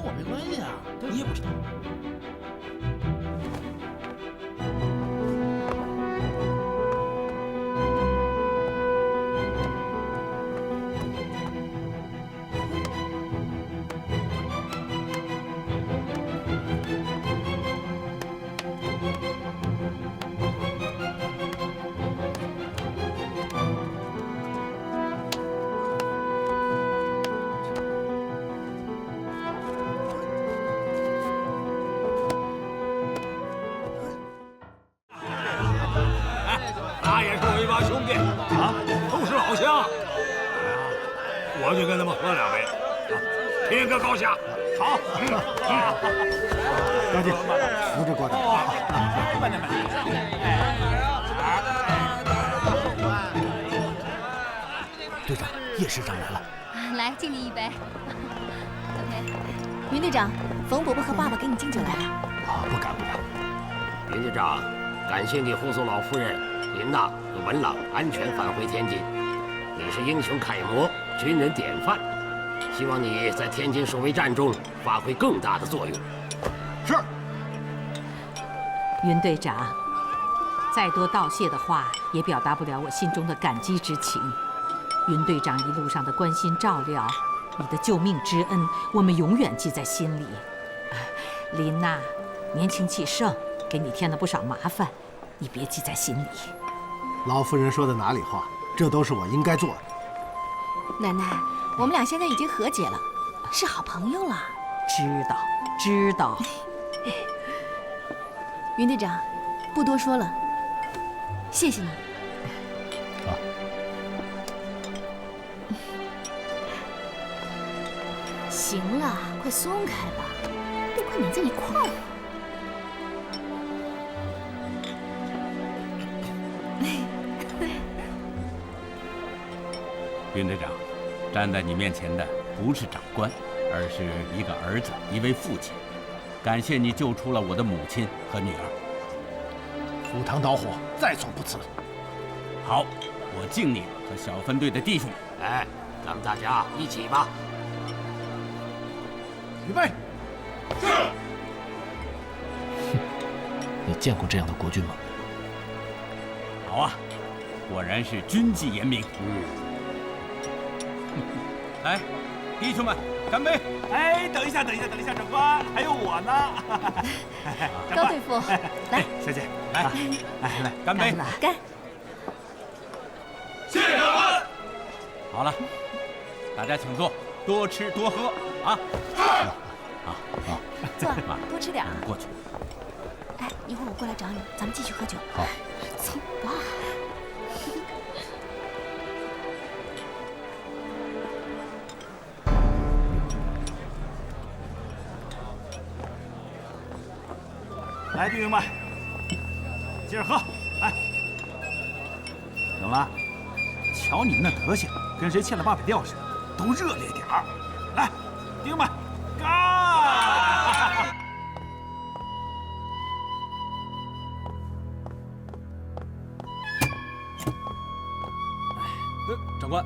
我没关系啊，你也不知道。那也是我一帮兄弟啊，都是老乡。我去跟他们喝两杯，拼个高下。好，高进，扶着过来。慢点，慢点。队长，叶师长来了。来，敬你一杯。云队长，冯伯伯和爸爸给你敬酒来了。啊，不敢不敢。云队长，感谢你护送老夫人林娜和文朗安全返回天津。你是英雄楷模，军人典范。希望你在天津守卫战中发挥更大的作用。是。云队长，再多道谢的话也表达不了我心中的感激之情。云队长一路上的关心照料，你的救命之恩，我们永远记在心里。林娜，年轻气盛，给你添了不少麻烦，你别记在心里。老夫人说的哪里话？这都是我应该做的。奶奶，我们俩现在已经和解了，是好朋友了。知道。云队长，不多说了，谢谢你。好。行了，快松开吧，都快粘在一块儿了。云队长，站在你面前的不是长官，而是一个儿子，一位父亲。感谢你救出了我的母亲和女儿。赴汤蹈火，在所不辞。好，我敬你和小分队的弟兄。哎，咱们大家一起吧。预备。是。你见过这样的国军吗？好啊，果然是军纪严明。来，弟兄们，干杯！哎，等一下，长官，还有我呢。高队副，来，小姐，来，干杯！干！谢谢长官。好了，大家请坐，多吃多喝啊！好，坐，多吃点啊。过去。哎，一会儿我过来找你，咱们继续喝酒。好，走吧。来，弟兄们，接着喝。来，怎么了？瞧你们那德行，跟谁欠了800吊似的，都热烈点儿。来，弟兄们，干！长官。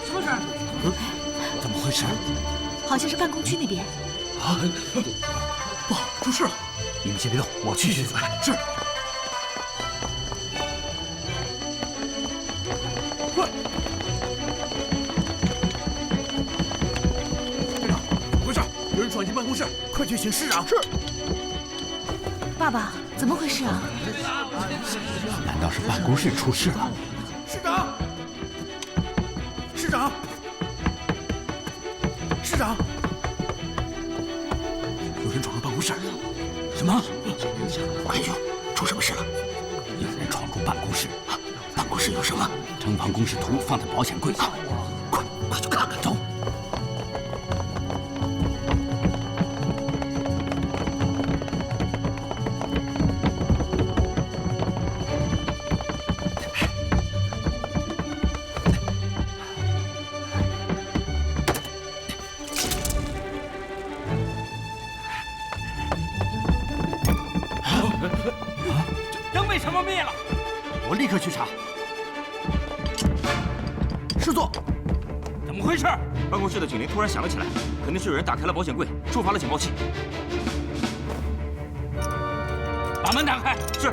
什么事？怎么回事？好像是办公区那边。啊！不好，出事了！你们先别动，我去。是。快！队长，怎么回事？有人闯进办公室，快去请市长。是。爸爸，怎么回事啊？难道是办公室出事了？市长！市长！市长！有人闯入办公室。什么？快去！出什么事了？有人闯入办公室。办公室有什么？城防工事图放在保险柜上。快去看看！走。灯为什么灭了？我立刻去查。师座，怎么回事？办公室的警铃突然响了起来，肯定是有人打开了保险柜，触发了警报器。把门打开。是。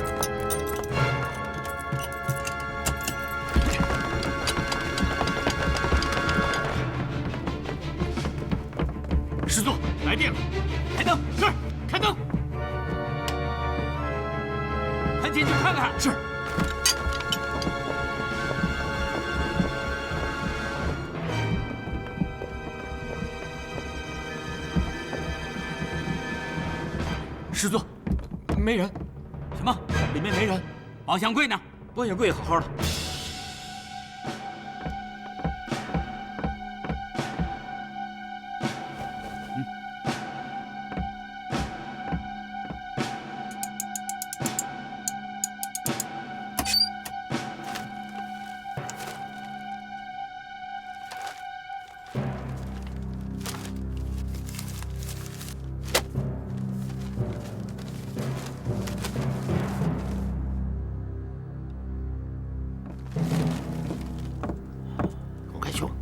师座，来电了。开灯。是。开灯。快进去看看。是。师座，没人。什么？里面没人。保险柜呢？保险柜好好的。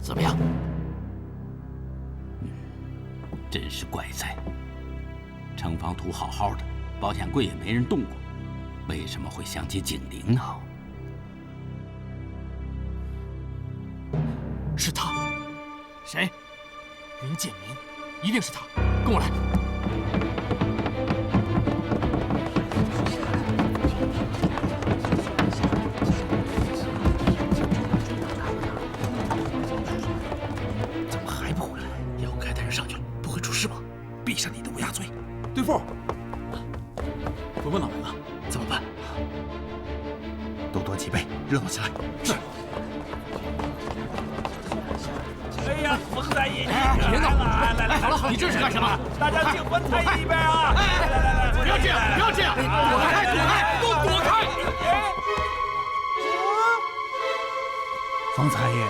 怎么样？真是怪哉！城防图好好的，保险柜也没人动过，为什么会响起警铃呢？是他。谁？林建民，一定是他。跟我来。闭上你的乌鸦嘴！对付，文文老来了，怎么办？多多几倍，热闹起来！是。哎呀，冯三爷，别闹！来，好了，你这是干什么？大家敬冯太医一杯啊！来，不要这样，不要这样！躲开，都躲开！冯三爷，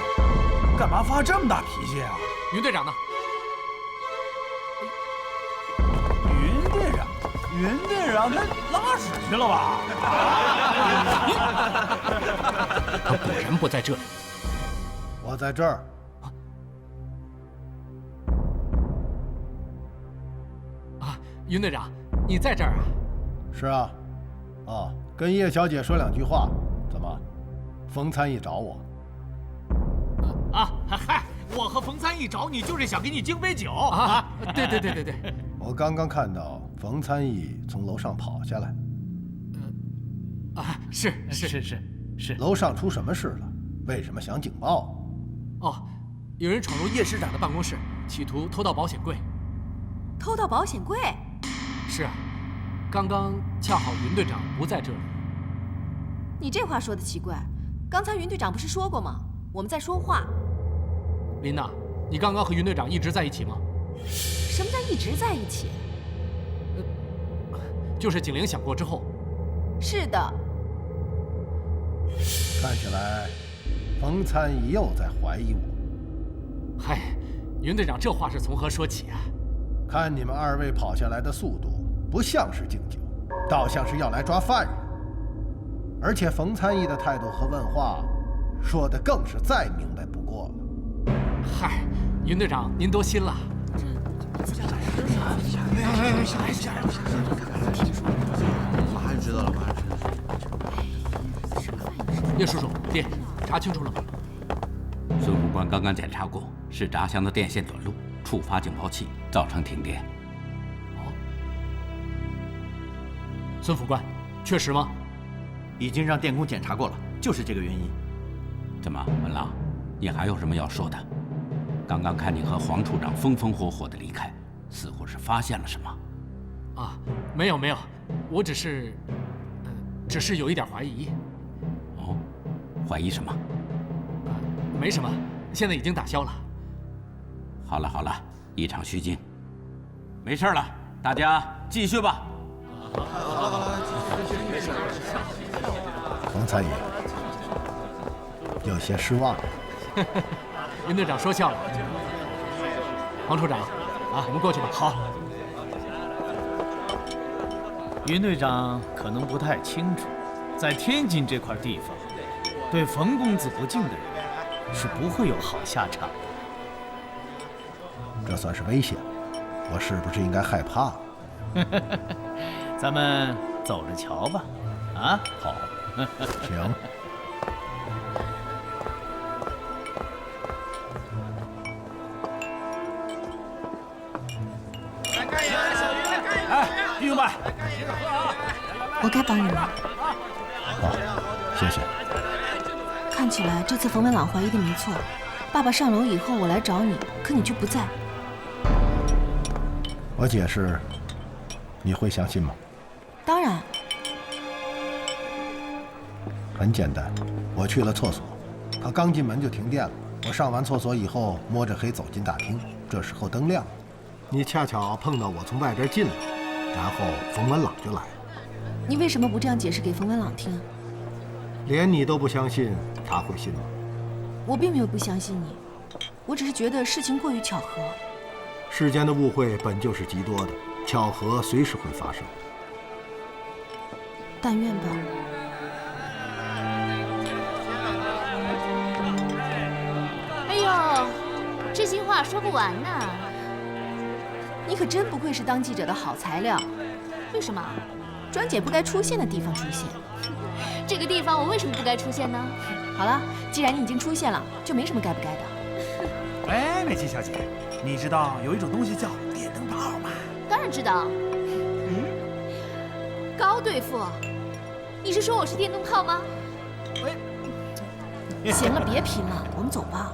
干嘛发这么大脾气啊？云队长呢？云队长他拉屎去了吧？他果然不在这里。我在这儿。啊，云队长，你在这儿啊？是啊。哦，跟叶小姐说两句话。怎么？冯参议找我？嗨，我和冯参议找你就是想给你敬杯酒啊！对。我刚刚看到冯参议从楼上跑下来。是。楼上出什么事了？为什么响警报？哦，有人闯入叶师长的办公室，企图偷盗保险柜。偷盗保险柜？是啊，刚刚恰好云队长不在这里。你这话说的奇怪，刚才云队长不是说过吗？我们在说话。琳娜，你刚刚和云队长一直在一起吗？什么叫一直在一起？就是警铃响过之后。是的。看起来，冯参议又在怀疑我。嗨，云队长这话是从何说起啊？看你们二位跑下来的速度，不像是敬酒，倒像是要来抓犯人。而且冯参议的态度和问话，说的更是再明白不过了。嗨，云队长您多心了。马上就知道了，马上知道了。叶叔叔，爹，查清楚了吗？孙副官刚刚检查过，是闸箱的电线短路，触发警报器，造成停电。哦，孙副官，确实吗？已经让电工检查过了，就是这个原因。怎么，文郎，你还有什么要说的？刚刚看你和黄处长风风火火的离开，似乎是发现了什么。啊，没有没有，我只是有一点怀疑。哦，怀疑什么？没什么，现在已经打消了。好了好了，一场虚惊，没事了，大家继续吧。冯参议有些失望。云队长说笑了。黄处长，啊，我们过去吧。好。云队长可能不太清楚，在天津这块地方，对冯公子不敬的人是不会有好下场的。这算是危险，我是不是应该害怕？咱们走着瞧吧。啊，好，行。哎，弟兄们，我该帮你们。好，谢谢。看起来这次冯文朗怀疑的没错。爸爸上楼以后，我来找你，可你却不在。我解释，你会相信吗？当然。很简单，我去了厕所，他刚进门就停电了。我上完厕所以后，摸着黑走进大厅，这时候灯亮了，你恰巧碰到我从外边进来，然后冯文朗就来了。你为什么不这样解释给冯文朗听？连你都不相信，他会信吗？我并没有不相信你，我只是觉得事情过于巧合。世间的误会本就是极多的，巧合随时会发生。但愿吧。哎呦，这心话说不完呢。你可真不愧是当记者的好材料。为什么？专捡不该出现的地方出现。这个地方我为什么不该出现呢？好了，既然你已经出现了，就没什么该不该的。哎，美琪小姐，你知道有一种东西叫电灯泡吗？当然知道。高对付，你是说我是电灯泡吗？行了，别贫了，我们走吧。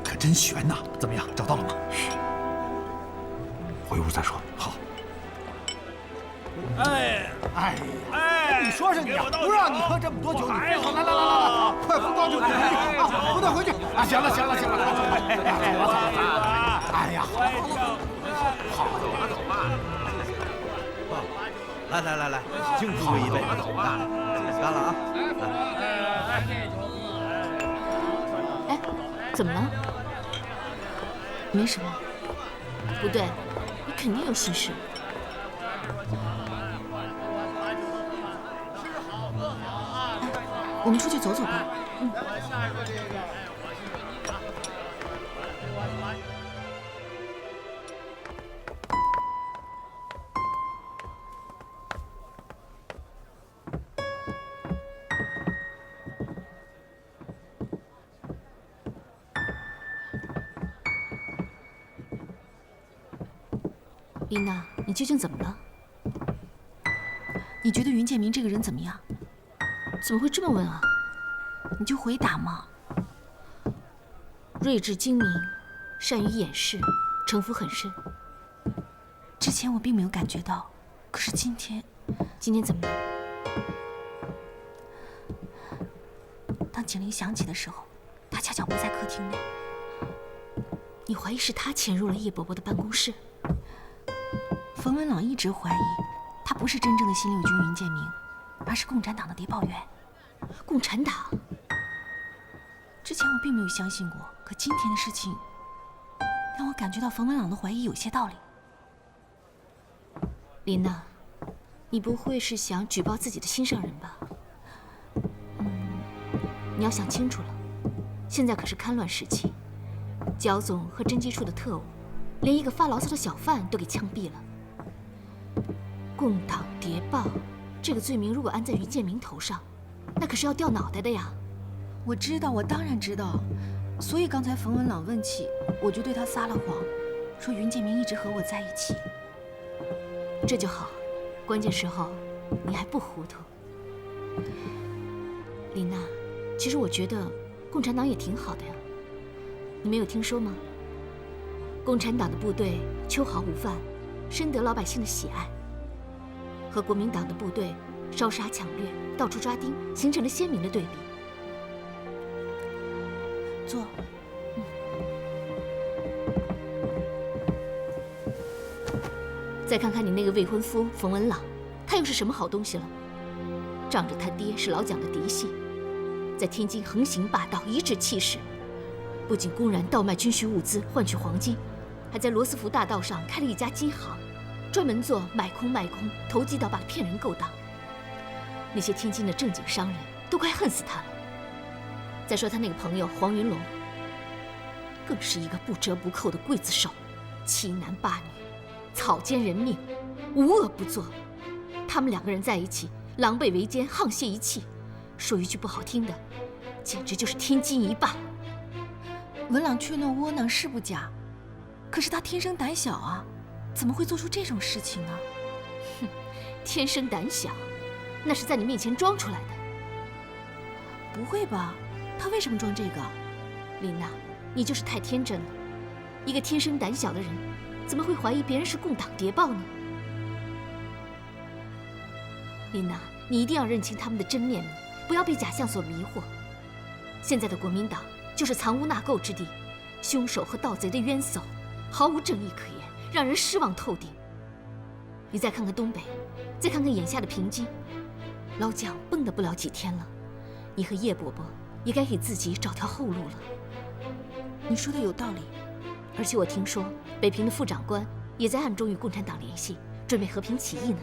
可真悬呐！怎么样，找到了吗？回屋再说。好。你说是你啊，不让你喝这么多酒，你非好，来，快扶高就回去啊，扶他回去啊！行了，走了。哎呀，好，走吧。来，敬诸位一杯，干了啊！哎，怎么了？没什么。不对，你肯定有心事。我们出去走走吧。琳娜，你究竟怎么了？你觉得云建明这个人怎么样？怎么会这么问啊？你就回答嘛。睿智精明，善于掩饰，城府很深。之前我并没有感觉到，可是今天怎么了？当警铃响起的时候，他恰巧不在客厅内。你怀疑是他潜入了叶伯伯的办公室？冯文朗一直怀疑，他不是真正的新六军云建明，而是共产党的谍报员。共产党？之前我并没有相信过，可今天的事情让我感觉到冯文朗的怀疑有些道理。琳娜，你不会是想举报自己的心上人吧？你要想清楚了，现在可是戡乱时期，焦总和侦缉处的特务，连一个发牢骚的小贩都给枪毙了。共党谍报这个罪名如果安在于建明头上，那可是要掉脑袋的呀！我知道，我当然知道，所以刚才冯文朗问起，我就对他撒了谎，说云建明一直和我在一起。这就好，关键时候你还不糊涂。琳娜，其实我觉得共产党也挺好的呀，你没有听说吗？共产党的部队秋毫无犯，深得老百姓的喜爱，和国民党的部队烧杀抢掠、到处抓丁，形成了鲜明的对比。坐。再看看你那个未婚夫冯文朗，他又是什么好东西了？仗着他爹是老蒋的嫡系，在天津横行霸道，颐指气使，不仅公然倒卖军需物资换取黄金，还在罗斯福大道上开了一家金行，专门做买空卖空、投机倒把的骗人勾当。那些天津的正经商人都快恨死他了。再说他那个朋友黄云龙，更是一个不折不扣的刽子手，欺男霸女，草菅人命，无恶不作。他们两个人在一起，狼狈为奸，沆瀣一气，说一句不好听的，简直就是天津一霸。文朗怯懦窝囊是不假，可是他天生胆小啊，怎么会做出这种事情呢？哼，天生胆小，那是在你面前装出来的。不会吧？他为什么装这个？琳娜，你就是太天真了。一个天生胆小的人，怎么会怀疑别人是共党谍报呢？琳娜，你一定要认清他们的真面目，不要被假象所迷惑。现在的国民党就是藏污纳垢之地，凶手和盗贼的冤首，毫无正义可言，让人失望透顶。你再看看东北，再看看眼下的平津，老蒋蹦跶不了几天了，你和叶伯伯也该给自己找条后路了。你说的有道理，而且我听说北平的副长官也在暗中与共产党联系，准备和平起义呢。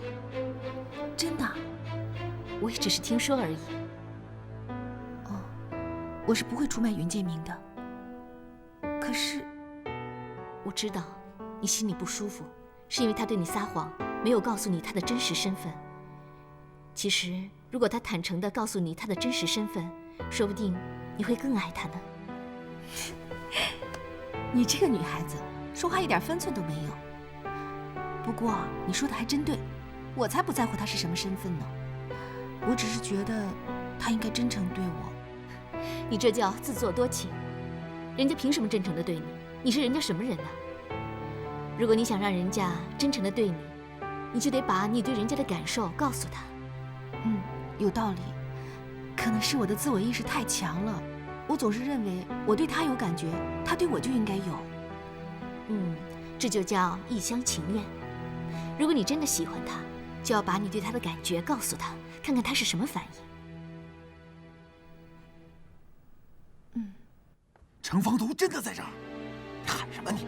真的？我也只是听说而已。哦，我是不会出卖云建明的。可是，我知道你心里不舒服，是因为他对你撒谎，没有告诉你他的真实身份。其实，如果他坦诚地告诉你他的真实身份，说不定你会更爱他呢。你这个女孩子，说话一点分寸都没有。不过你说的还真对，我才不在乎他是什么身份呢。我只是觉得他应该真诚对我。你这叫自作多情。人家凭什么真诚地对你？你是人家什么人呢？如果你想让人家真诚地对你，你就得把你对人家的感受告诉他。有道理。可能是我的自我意识太强了，我总是认为我对他有感觉，他对我就应该有。这就叫一厢情愿。如果你真的喜欢他，就要把你对他的感觉告诉他，看看他是什么反应。程方图真的在这儿？你喊什么你？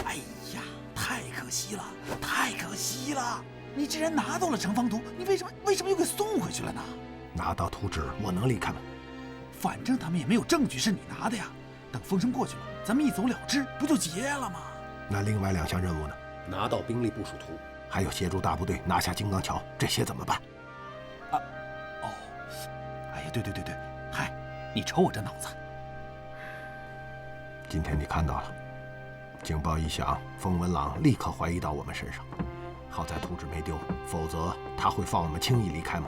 哎呀，太可惜了，太可惜了！你既然拿到了程方图，你为什么又给送回去了呢？拿到图纸，我能离开吗？反正他们也没有证据是你拿的呀。等风声过去了，咱们一走了之，不就结了吗？那另外2项任务呢？拿到兵力部署图，还有协助大部队拿下金刚桥，这些怎么办？哎呀，对，嗨，你瞅我这脑子。今天你看到了，警报一响，冯文朗立刻怀疑到我们身上。好在图纸没丢，否则他会放我们轻易离开吗？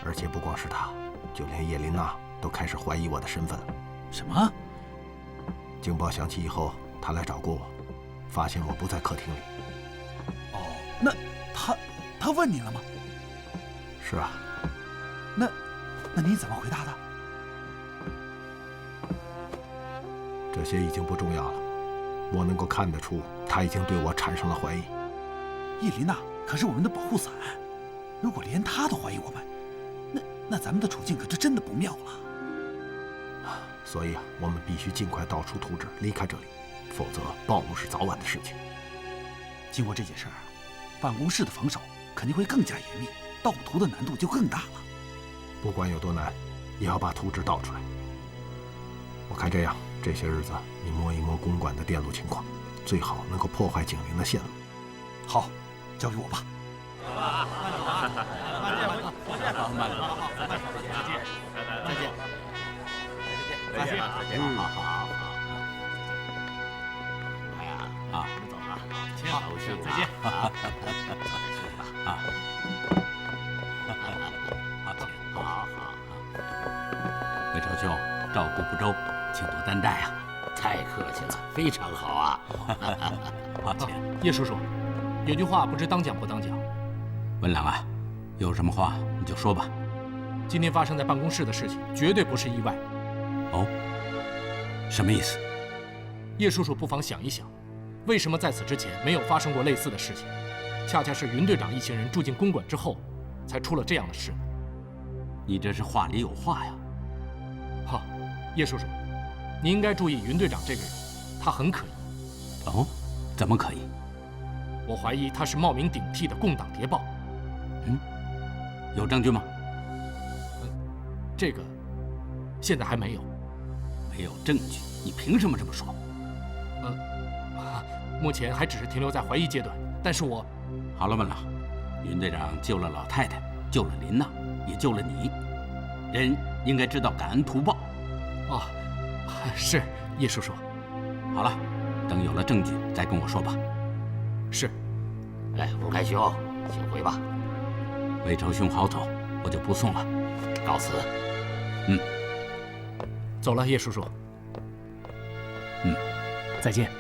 而且不光是他，就连叶琳娜都开始怀疑我的身份了。什么？警报响起以后，他来找过我，发现我不在客厅里。那他问你了吗？是啊。那你怎么回答的？这些已经不重要了，我能够看得出他已经对我产生了怀疑。叶琳娜可是我们的保护伞，如果连他都怀疑我们，那咱们的处境可就真的不妙了。所以啊，我们必须尽快盗出图纸，离开这里，否则暴露是早晚的事情。经过这件事儿，办公室的防守肯定会更加严密，盗图的难度就更大了。不管有多难，也要把图纸盗出来。我看这样，这些日子你摸一摸公馆的电路情况，最好能够破坏警铃的线路。好，交给我吧。慢了，再见。再见，再见。好好好。哎呀，啊，我们走了，高兴，再见。啊，好。魏朝兄，照顾不周，请多担待啊。太客气了，非常好啊。抱歉。叶叔叔，有句话不知当讲不当讲。文朗啊，有什么话你就说吧。今天发生在办公室的事情绝对不是意外。哦，什么意思？叶叔叔不妨想一想，为什么在此之前没有发生过类似的事情？恰恰是云队长一行人住进公馆之后，才出了这样的事。你这是话里有话呀。哈，叶叔叔，你应该注意云队长这个人，他很可疑。哦，怎么可疑？我怀疑他是冒名顶替的共党谍报。有证据吗？这个现在还没有。没有证据，你凭什么这么说？目前还只是停留在怀疑阶段。但是我……好了，文朗，云队长救了老太太，救了林娜，也救了你，人应该知道感恩图报。哦，是叶叔叔。好了，等有了证据再跟我说吧。是。哎，洪开兄，请回吧。魏朝兄好走，我就不送了。告辞。走了，叶叔叔。再见。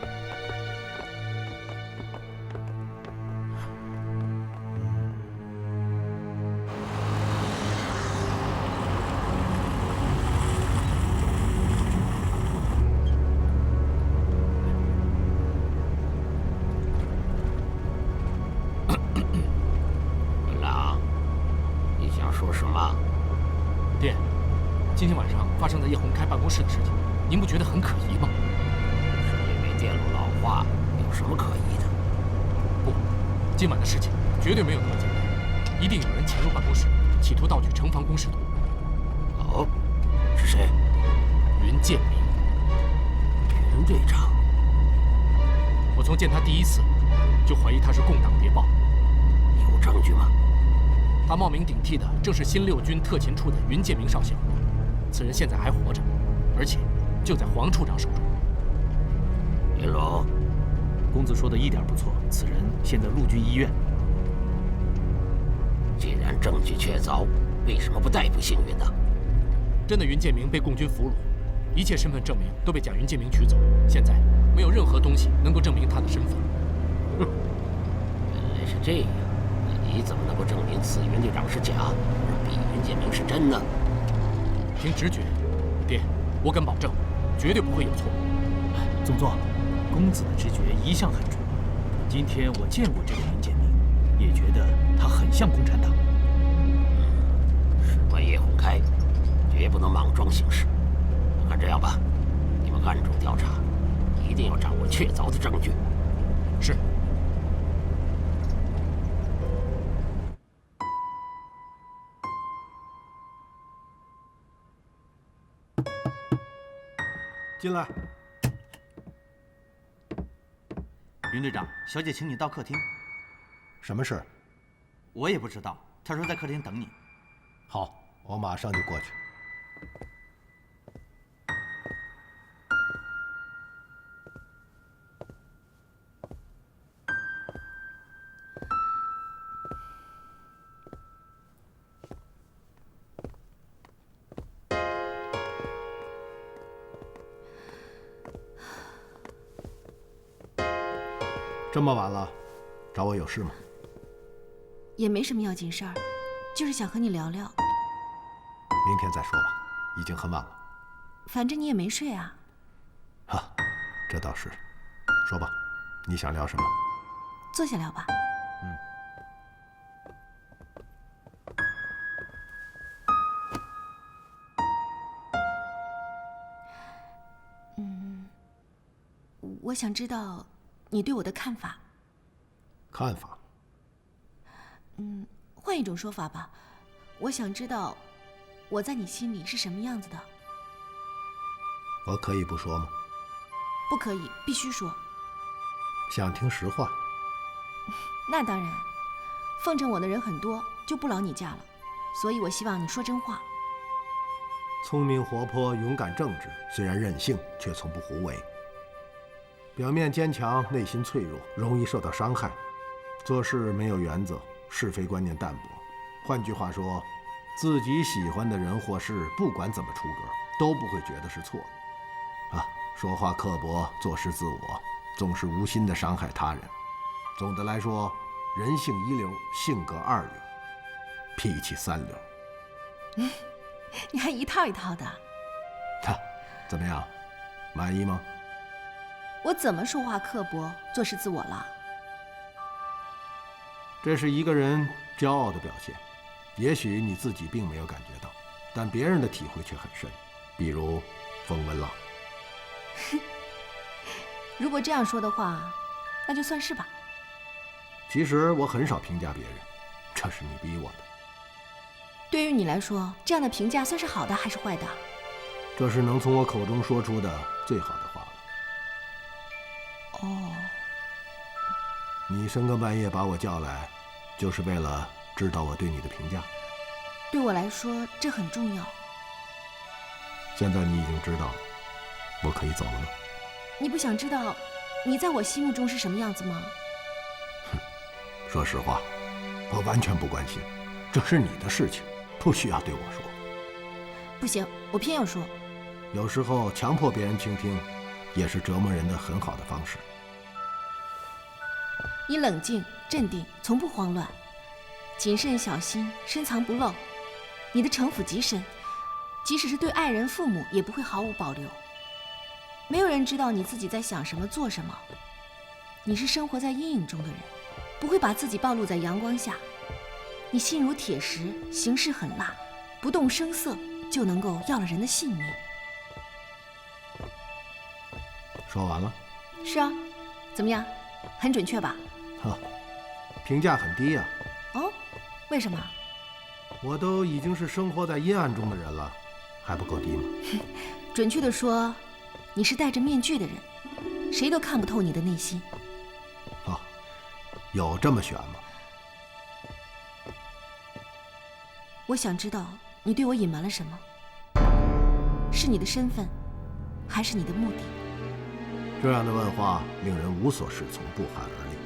文朗，你想说什么？爹，今天晚上发生在叶红开办公室的事情，您不觉得很可疑吗？是因为电路老化，有什么可疑的？不，今晚的事情绝对没有那么简单，一定有人潜入办公室，企图盗取城防公示图。哦，是谁？云建明。云队长。我从见他第一次，就怀疑他是共党谍报。有证据吗？他冒名顶替的正是新六军特勤处的云建明少校，此人现在还活着，而且就在黄处长手中。云龙，公子说的一点不错，此人现在陆军医院。既然证据确凿，为什么不逮捕幸运呢？真的云建明被共军俘虏，一切身份证明都被假云建明取走，现在没有任何东西能够证明他的身份。原来是这样，那你怎么能够证明此云队长是假，而彼云建明是真呢？凭直觉，爹，我敢保证，绝对不会有错。总座，公子的直觉一向很准。今天我见过这个云建明，也觉得他很像共产党。事关叶红开，绝不能莽撞行事。看这样吧，你们暗中调查，一定要掌握确凿的证据。是。进来。云队长，小姐请你到客厅。什么事？我也不知道，她说在客厅等你。好，我马上就过去。这么晚了，找我有事吗？也没什么要紧事儿，就是想和你聊聊。明天再说吧，已经很晚了。反正你也没睡啊。哈，这倒是。说吧，你想聊什么？坐下聊吧。我想知道你对我的看法。看法？换一种说法吧，我想知道我在你心里是什么样子的。我可以不说吗？不可以，必须说。想听实话？那当然，奉承我的人很多，就不劳你驾了。所以我希望你说真话。聪明活泼、勇敢正直，虽然任性，却从不胡为。表面坚强，内心脆弱，容易受到伤害。做事没有原则，是非观念淡薄。换句话说，自己喜欢的人或事，不管怎么出格，都不会觉得是错的。说话刻薄，做事自我，总是无心的伤害他人。总的来说，人性一流，性格二流，脾气三流。你还一套一套的。怎么样，满意吗？我怎么说话刻薄，做事自我了？这是一个人骄傲的表现，也许你自己并没有感觉到，但别人的体会却很深。比如冯文朗。如果这样说的话，那就算是吧。其实我很少评价别人，这是你逼我的。对于你来说，这样的评价算是好的还是坏的？这是能从我口中说出的最好的话了。哦。你深更半夜把我叫来，就是为了知道我对你的评价？对我来说，这很重要。现在你已经知道了，我可以走了吗？你不想知道你在我心目中是什么样子吗？说实话，我完全不关心，这是你的事情，不需要对我说。不行，我偏要说。有时候强迫别人倾听，也是折磨人的很好的方式。你冷静镇定，从不慌乱，谨慎小心，深藏不露。你的城府极深，即使是对爱人、父母，也不会毫无保留。没有人知道你自己在想什么、做什么。你是生活在阴影中的人，不会把自己暴露在阳光下。你心如铁石，行事狠辣，不动声色就能够要了人的性命。说完了？是啊，怎么样？很准确吧？评价很低啊。哦，为什么？我都已经是生活在阴暗中的人了，还不够低吗？准确的说，你是戴着面具的人，谁都看不透你的内心。有这么悬吗？我想知道你对我隐瞒了什么，是你的身份，还是你的目的？这样的问话令人无所适从，不寒而栗，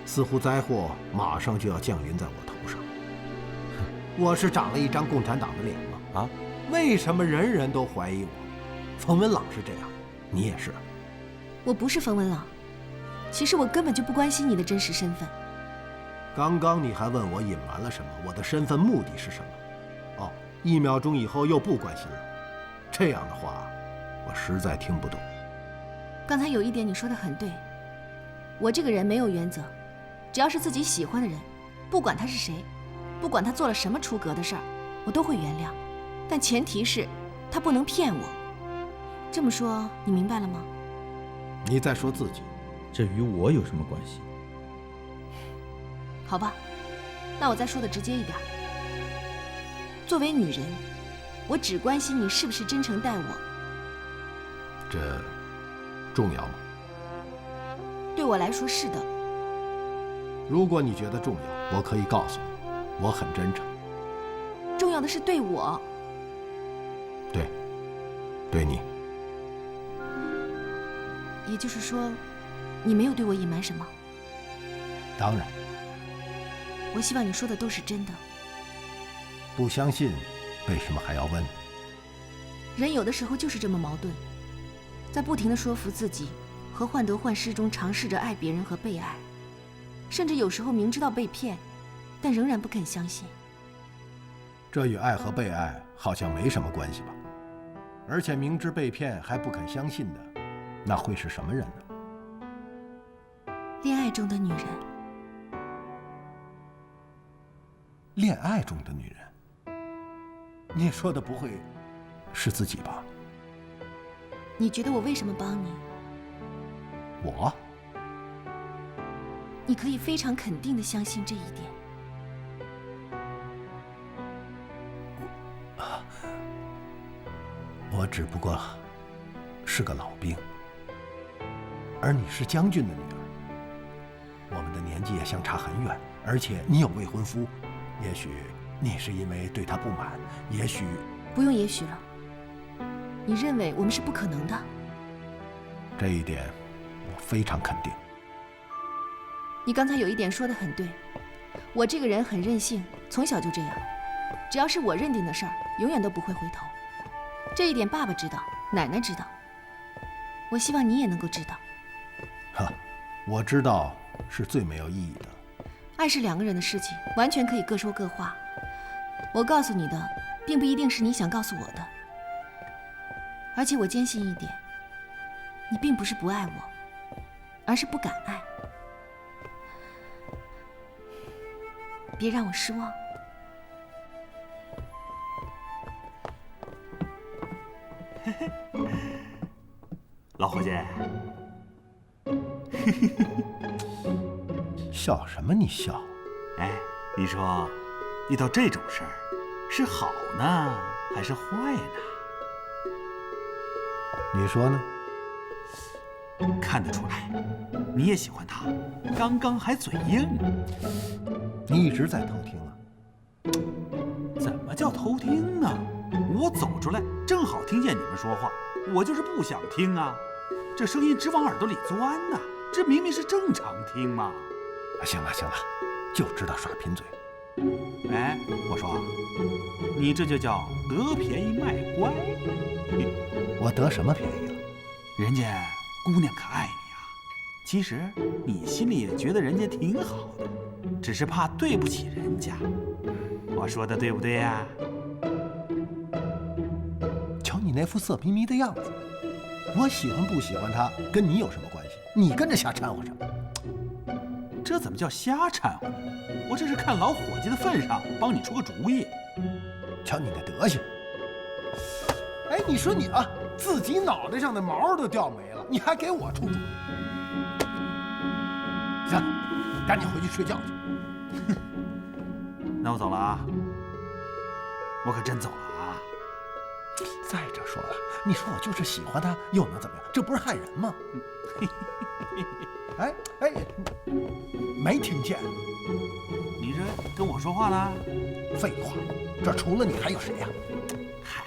似乎灾祸马上就要降临在我头上。我是长了一张共产党的脸吗？为什么人人都怀疑我？冯文朗是这样，你也是。我不是冯文朗，其实我根本就不关心你的真实身份。刚刚你还问我隐瞒了什么，我的身份目的是什么？1秒钟以后又不关心了，这样的话我实在听不懂。刚才有一点你说的很对，我这个人没有原则，只要是自己喜欢的人，不管他是谁，不管他做了什么出格的事儿，我都会原谅，但前提是他不能骗我。这么说你明白了吗？你在说自己，这与我有什么关系？好吧，那我再说的直接一点。作为女人，我只关心你是不是真诚待我。这重要吗？对我来说是的。如果你觉得重要，我可以告诉你，我很真诚。重要的是对我。对你。也就是说，你没有对我隐瞒什么？当然。我希望你说的都是真的。不相信，为什么还要问？人有的时候就是这么矛盾，在不停地说服自己和患得患失中尝试着爱别人和被爱，甚至有时候明知道被骗，但仍然不肯相信。这与爱和被爱好像没什么关系吧？而且明知被骗还不肯相信的，那会是什么人呢？恋爱中的女人。恋爱中的女人？你说的不会是自己吧？你觉得我为什么帮你？我？你可以非常肯定地相信这一点。我只不过是个老兵，而你是将军的女儿，我们的年纪也相差很远，而且你有未婚夫，也许你是因为对他不满，也许……不用也许了，你认为我们是不可能的。这一点我非常肯定。你刚才有一点说得很对，我这个人很任性，从小就这样，只要是我认定的事儿，永远都不会回头。这一点爸爸知道，奶奶知道，我希望你也能够知道。哈，我知道是最没有意义的。爱是两个人的事情，完全可以各说各话。我告诉你的，并不一定是你想告诉我的。而且我坚信一点，你并不是不爱我，而是不敢爱。别让我失望。老伙计，笑什么？你笑？哎，你说，遇到这种事儿，是好呢，还是坏呢？你说呢？看得出来，你也喜欢他，刚刚还嘴硬。你一直在偷听啊？怎么叫偷听呢？我走出来，正好听见你们说话，我就是不想听啊。这声音直往耳朵里钻呐，这明明是正常听嘛。行了行了，就知道耍贫嘴。哎，我说，你这就叫得便宜卖乖。我得什么便宜了？人家姑娘可爱你啊，其实你心里也觉得人家挺好的，只是怕对不起人家。我说的对不对呀？瞧你那副色眯眯的样子，我喜欢不喜欢他跟你有什么关系？你跟着瞎掺和什么？这怎么叫瞎掺和？我这是看老伙计的份上，帮你出个主意。瞧你那德行！哎，你说你啊，自己脑袋上的毛都掉没了，你还给我出主意？行，赶紧回去睡觉去。那我走了啊，我可真走了啊。再者说了，你说我就是喜欢他，又能怎么样？这不是害人吗？哎哎，没听见？你这跟我说话呢？废话，这除了你还有谁呀？嗨，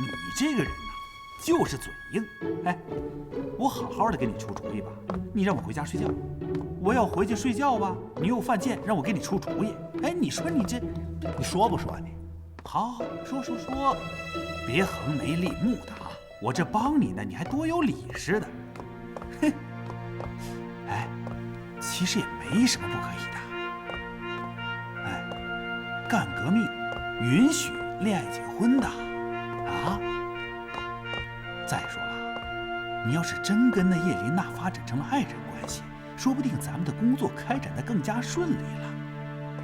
你这个人呢，就是嘴硬。哎，我好好的给你出主意吧，你让我回家睡觉，我要回去睡觉吧，你又犯贱让我给你出主意。哎，你说你这，你说不说你？好，说，别横眉立目的啊！我这帮你呢，你还多有理似的。哼，哎，其实也没什么不可以的。哎，干革命允许恋爱结婚的啊。再说了，你要是真跟那叶琳娜发展成了爱人关系，说不定咱们的工作开展得更加顺利了，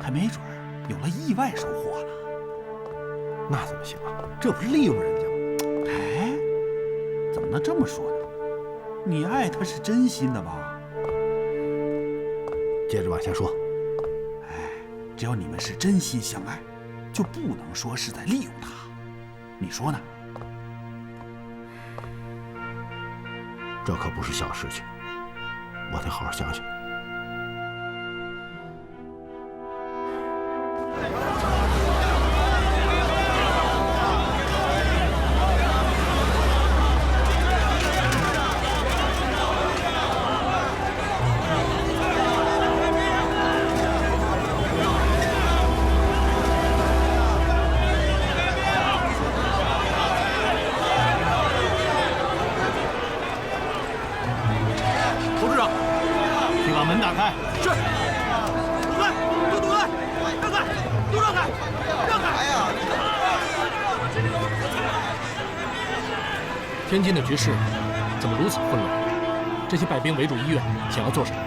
还没准儿有了意外收获呢。那怎么行啊？这不是利用人家吗？哎，怎么能这么说呢？你爱他是真心的吧？接着往下说。哎，只要你们是真心相爱，就不能说是在利用他。你说呢？这可不是小事情，我得好好想想。天津的局势怎么如此混乱？这些败兵围住医院，想要做什么？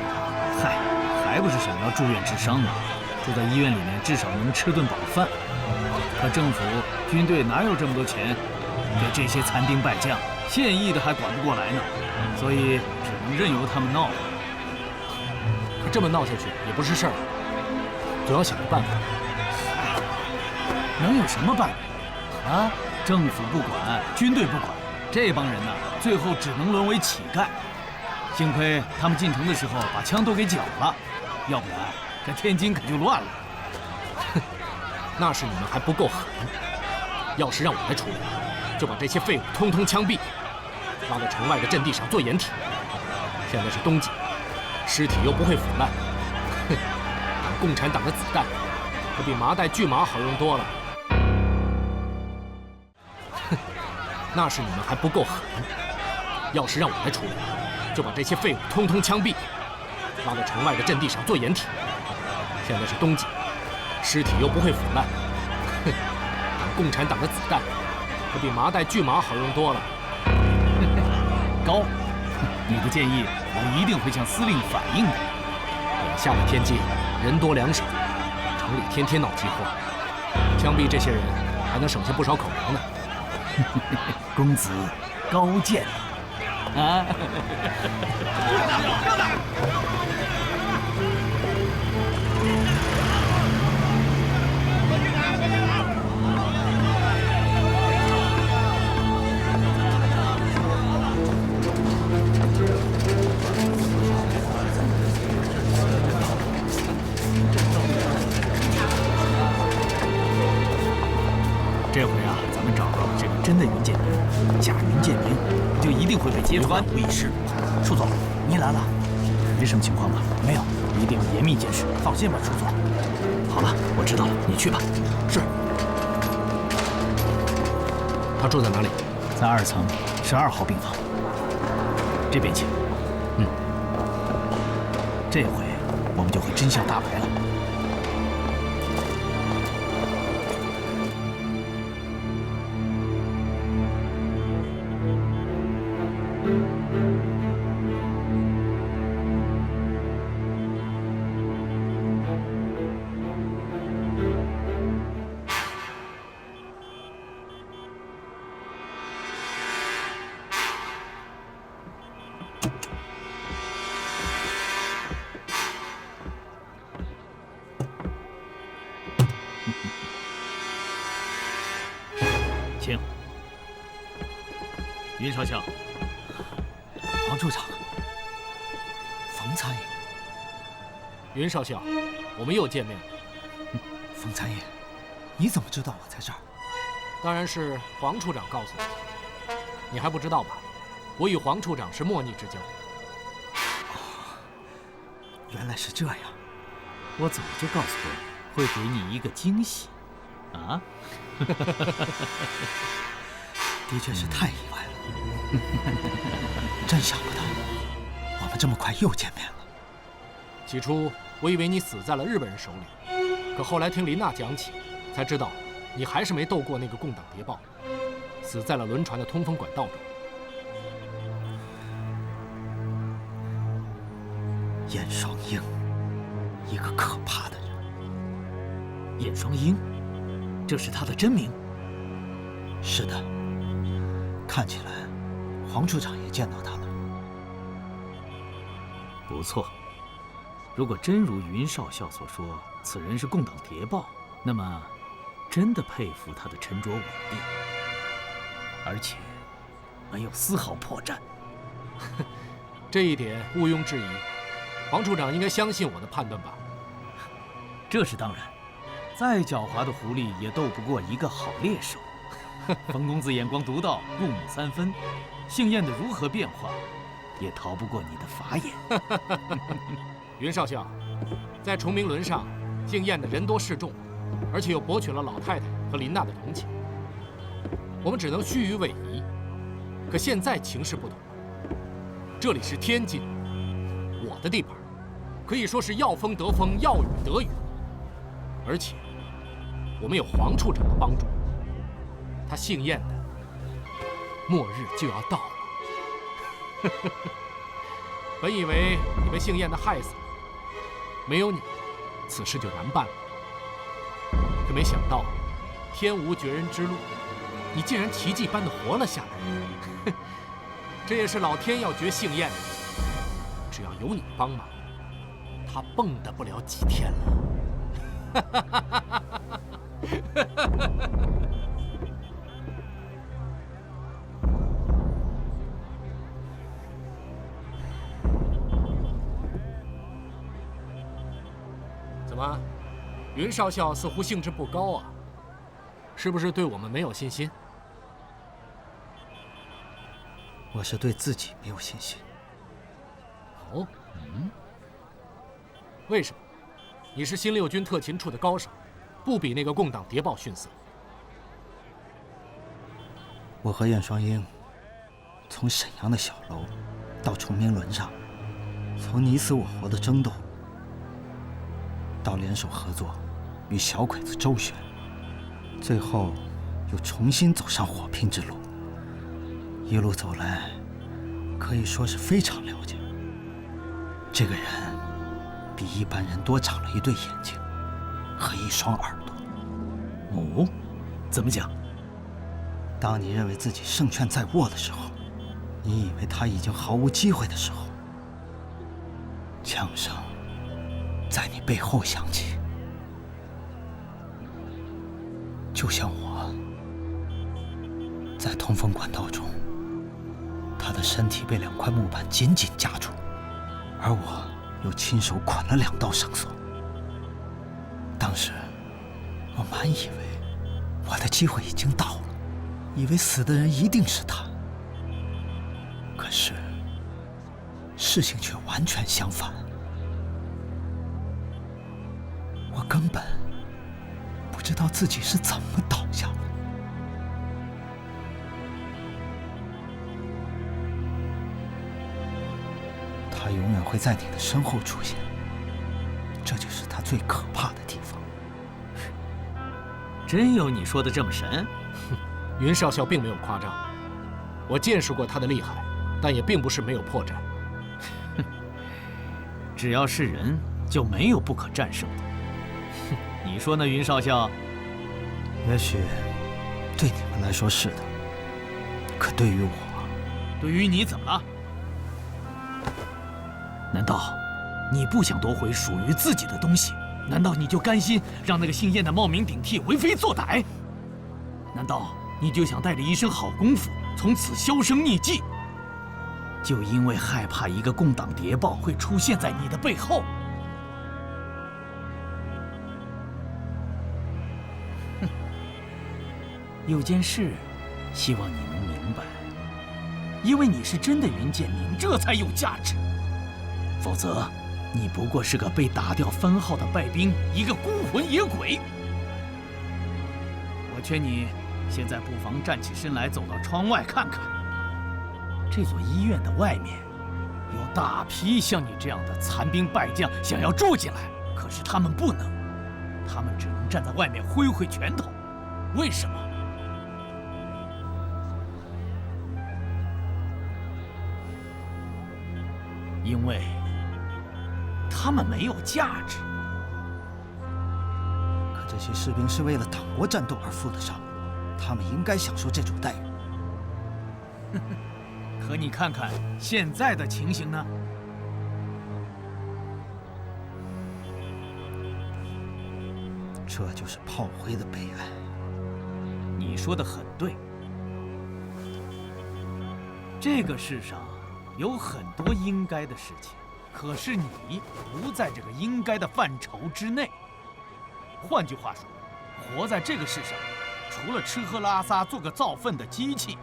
嗨，还不是想要住院治伤吗？住在医院里面，至少能吃顿饱饭。可政府、军队哪有这么多钱给这些残兵败将？现役的还管不过来呢。所以只能任由他们闹。可这么闹下去也不是事儿，总要想个办法。能有什么办法？啊，政府不管，军队不管，这帮人呢，最后只能沦为乞丐。幸亏他们进城的时候把枪都给缴了，要不然这天津可就乱了。哼，那是你们还不够狠。要是让我来处理，就把这些废物通通枪毙，拉到城外的阵地上做掩体。现在是冬季，尸体又不会腐烂，哼，打共产党的子弹可比麻袋锯麻好用多了。哼，那是你们还不够狠。要是让我来处理，就把这些废物通通枪毙，拉到城外的阵地上做掩体。现在是冬季，尸体又不会腐烂，哼，打共产党的子弹可比麻袋锯麻好用多了。高，你的建议我一定会向司令反映的。眼下的天津人多粮少，城里天天闹饥荒，枪毙这些人还能省下不少口粮呢。公子高见啊！这回啊，咱们找到这个真的云建明，假云建明，就一定会被揭穿。无一失。舒总，您来了，没什么情况吧？没有，一定要严密监视。放心吧，舒总。好了，我知道了，你去吧。是。他住在哪里？在2层12号病房。这边请。嗯。这回我们就会真相大白了。请，云少校，黄处长，冯参议，云少校，我们又见面了。冯参议，你怎么知道我在这儿？当然是黄处长告诉你。你还不知道吧？我与黄处长是莫逆之交。原来是这样，我早就告诉过你，会给你一个惊喜。啊？的确是太意外了，真想不到我们这么快又见面了。起初我以为你死在了日本人手里，可后来听林娜讲起，才知道你还是没斗过那个共党谍报，死在了轮船的通风管道中。燕双鹰，一个可怕的人。燕双鹰，这是他的真名。是的，看起来黄处长也见到他了。不错，如果真如云少校所说，此人是共党谍报，那么真的佩服他的沉着稳定，而且没有丝毫破绽。这一点毋庸置疑，黄处长应该相信我的判断吧？这是当然，再狡猾的狐狸也斗不过一个好猎手。冯公子眼光独到，入木三分，姓燕的如何变化，也逃不过你的法眼。云少校，在崇明轮上，姓燕的人多势众，而且又博取了老太太和林娜的同情，我们只能虚与委蛇。可现在情势不同了，这里是天津，我的地盘，可以说是要风得风，要雨得雨，而且我们有黄处长的帮助。他姓燕的，末日就要到了。本以为你被姓燕的害死了，没有你，此事就难办了。可没想到，天无绝人之路，你竟然奇迹般的活了下来。这也是老天要绝姓燕的原因。只要有你帮忙，他蹦跶不了几天了。怎么，云少校似乎兴致不高啊？是不是对我们没有信心？我是对自己没有信心。哦，为什么？你是新六军特勤处的高手，不比那个共党谍报逊色。我和燕双鹰从沈阳的小楼到崇明轮上，从你死我活的争斗，到联手合作与小鬼子周旋，最后又重新走上火拼之路。一路走来，可以说是非常了解。这个人比一般人多长了一对眼睛和一双耳朵。哦，怎么讲？当你认为自己胜券在握的时候，你以为他已经毫无机会的时候，枪声在你背后响起，就像我在通风管道中，他的身体被2块木板紧紧夹住，而我又亲手捆了2道绳索。当时我满以为我的机会已经到了，以为死的人一定是他。可是事情却完全相反，我根本不知道自己是怎么倒下的。他永远会在你的身后出现，这就是他最可怕的地方。真有你说的这么神？云少校并没有夸张，我见识过他的厉害，但也并不是没有破绽。只要是人，就没有不可战胜的。你说呢，云少校？也许对你们来说是的，可对于我，对于你怎么了？难道你不想夺回属于自己的东西？难道你就甘心让那个姓燕的冒名顶替、为非作歹？难道你就想带着一身好功夫从此销声匿迹？就因为害怕一个共党谍报会出现在你的背后？哼，有件事，希望你能明白，因为你是真的云剑明，这才有价值。否则，你不过是个被打掉番号的败兵，一个孤魂野鬼。我劝你，现在不妨站起身来，走到窗外看看。这座医院的外面，有大批像你这样的残兵败将想要住进来，可是他们不能，他们只能站在外面挥挥拳头。为什么？因为他们没有价值。可这些士兵是为了党国战斗而负的伤，他们应该享受这种待遇。可你看看现在的情形呢？这就是炮灰的悲哀。你说的很对，这个世上有很多应该的事情，可是你不在这个应该的范畴之内。换句话说，活在这个世上，除了吃喝拉撒做个造粪的机器，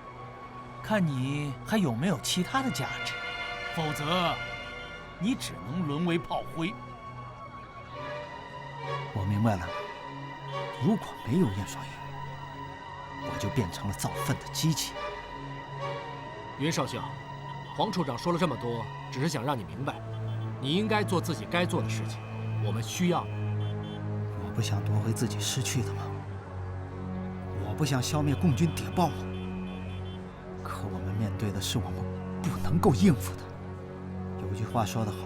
看你还有没有其他的价值，否则你只能沦为炮灰。我明白了，如果没有燕双鹰，我就变成了造粪的机器。云少校，黄处长说了这么多，只是想让你明白，你应该做自己该做的事情。我们需要你。我不想夺回自己失去的吗？我不想消灭共军谍报吗？可我们面对的是我们不能够应付的。有句话说得好，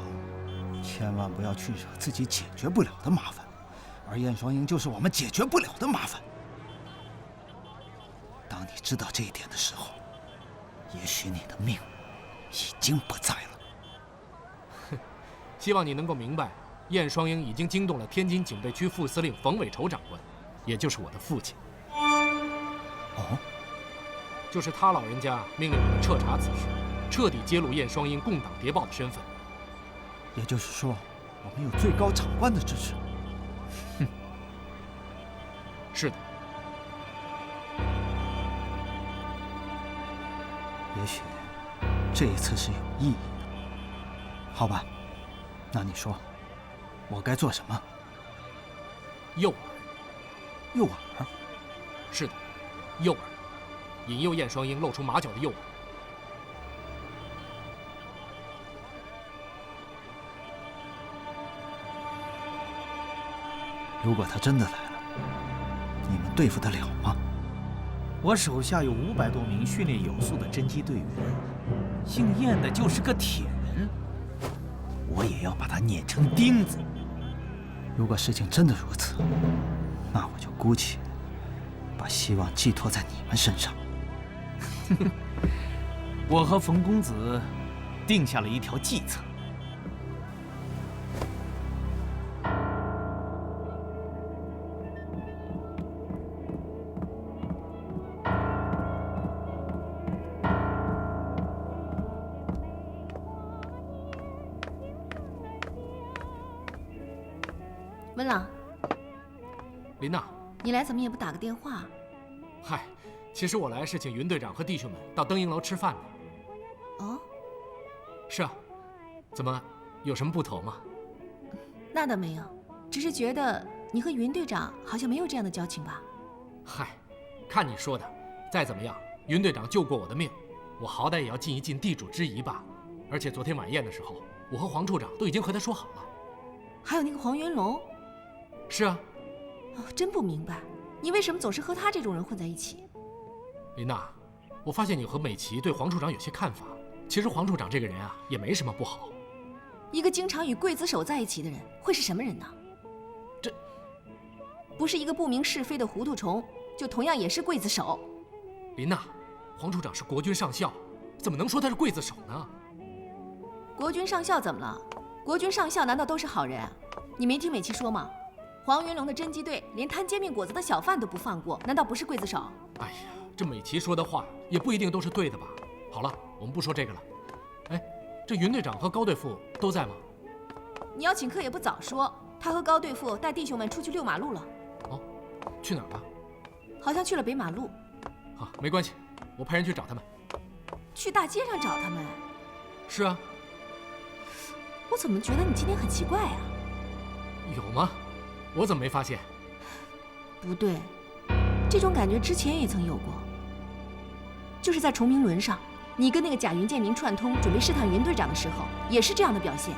千万不要去惹自己解决不了的麻烦，而燕双鹰就是我们解决不了的麻烦。当你知道这一点的时候，也许你的命已经不在了。哼，希望你能够明白，燕双鹰已经惊动了天津警备区副司令冯伟筹长官，也就是我的父亲。哦，就是他老人家命令我们彻查此事，彻底揭露燕双鹰共党谍报的身份。也就是说，我们有最高长官的支持。哼，是的。也许这一次是有意义的。好吧，那你说，我该做什么？诱饵。诱饵？是的，诱饵，引诱燕双鹰露出马脚的诱饵。如果他真的来了，你们对付得了吗？我手下有500多名训练有素的侦缉队员，姓燕的就是个铁人，我也要把他碾成钉子。如果事情真的如此，那我就姑且把希望寄托在你们身上。我和冯公子定下了一条计策。文朗，林娜，你来怎么也不打个电话？嗨，其实我来是请云队长和弟兄们到登营楼吃饭的。哦，是啊，怎么，有什么不同吗？那倒没有，只是觉得你和云队长好像没有这样的交情吧？嗨，看你说的，再怎么样，云队长救过我的命，我好歹也要尽一尽地主之谊吧。而且昨天晚宴的时候，我和黄处长都已经和他说好了。还有那个黄云龙。是啊。哦，真不明白，你为什么总是和他这种人混在一起？林娜，我发现你和美琪对黄处长有些看法。其实黄处长这个人啊，也没什么不好。一个经常与刽子手在一起的人，会是什么人呢？这不是一个不明是非的糊涂虫，就同样也是刽子手。林娜，黄处长是国军上校，怎么能说他是刽子手呢？国军上校怎么了？国军上校难道都是好人啊？你没听美琪说吗？黄云龙的侦缉队连摊煎饼果子的小贩都不放过，难道不是刽子手？哎呀，这美琪说的话也不一定都是对的吧？好了，我们不说这个了。哎，这云队长和高队副都在吗？你要请客也不早说，他和高队副带弟兄们出去遛马路了。哦，去哪儿了？好像去了北马路。好，没关系，我派人去找他们。去大街上找他们？是啊。我怎么觉得你今天很奇怪啊？有吗？我怎么没发现？不对，这种感觉之前也曾有过，就是在崇明轮上，你跟那个贾云建明串通，准备试探云队长的时候，也是这样的表现。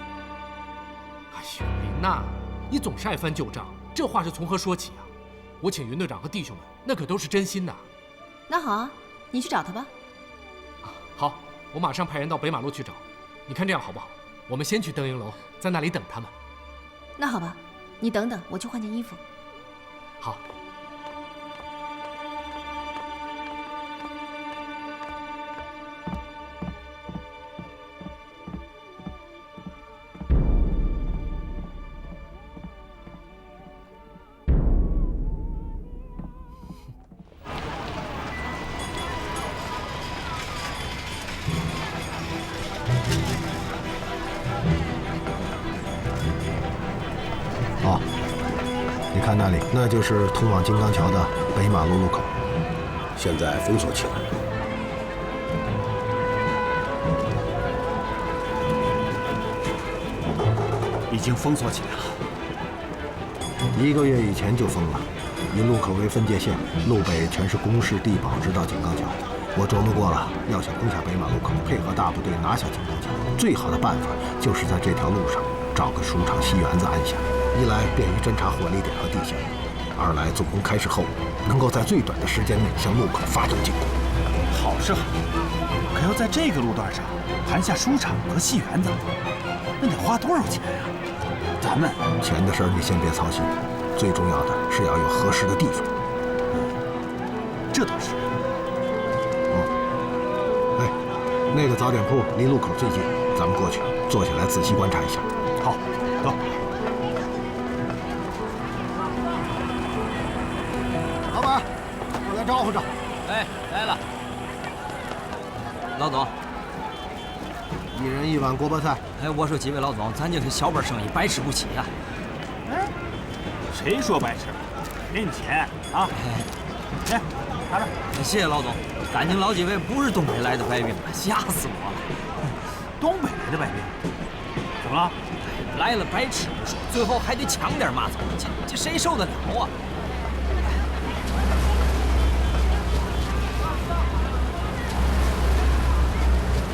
哎呦，林娜，你总是爱翻旧账，这话是从何说起啊？我请云队长和弟兄们，那可都是真心的。那好啊，你去找他吧。好，我马上派人到北马路去找。你看这样好不好？我们先去登营楼，在那里等他们。那好吧，你等等，我去换件衣服。好。哦，你看那里，那就是通往金刚桥的北马路路口，现在封锁起来。已经封锁起来了。1个月以前就封了，以路口为分界线，路北全是工事地堡，直到金刚桥。我琢磨过了，要想攻下北马路口，配合大部队拿下金刚桥，最好的办法就是在这条路上找个鼠场西园子安下。一来便于侦察火力点和地形，二来总攻开始后，能够在最短的时间内向路口发动进攻。好是好，可要在这个路段上盘下书场和戏园子，那得花多少钱呀？咱们钱的事儿你先别操心，最重要的是要有合适的地方。这倒是。哎，那个早点铺离路口最近，咱们过去坐下来仔细观察一下。好，走。老板，过来招呼着。哎，来了。老总，一人一碗锅巴菜。哎，我说几位老总，咱这是小本生意，白吃不起呀。哎，谁说白吃？给你钱啊！来，拿着。谢谢老总。感情老几位不是东北来的白兵，吓死我了。东北来的白兵？怎么了？来了白吃不说，最后还得抢点嘛走，这谁受得了啊？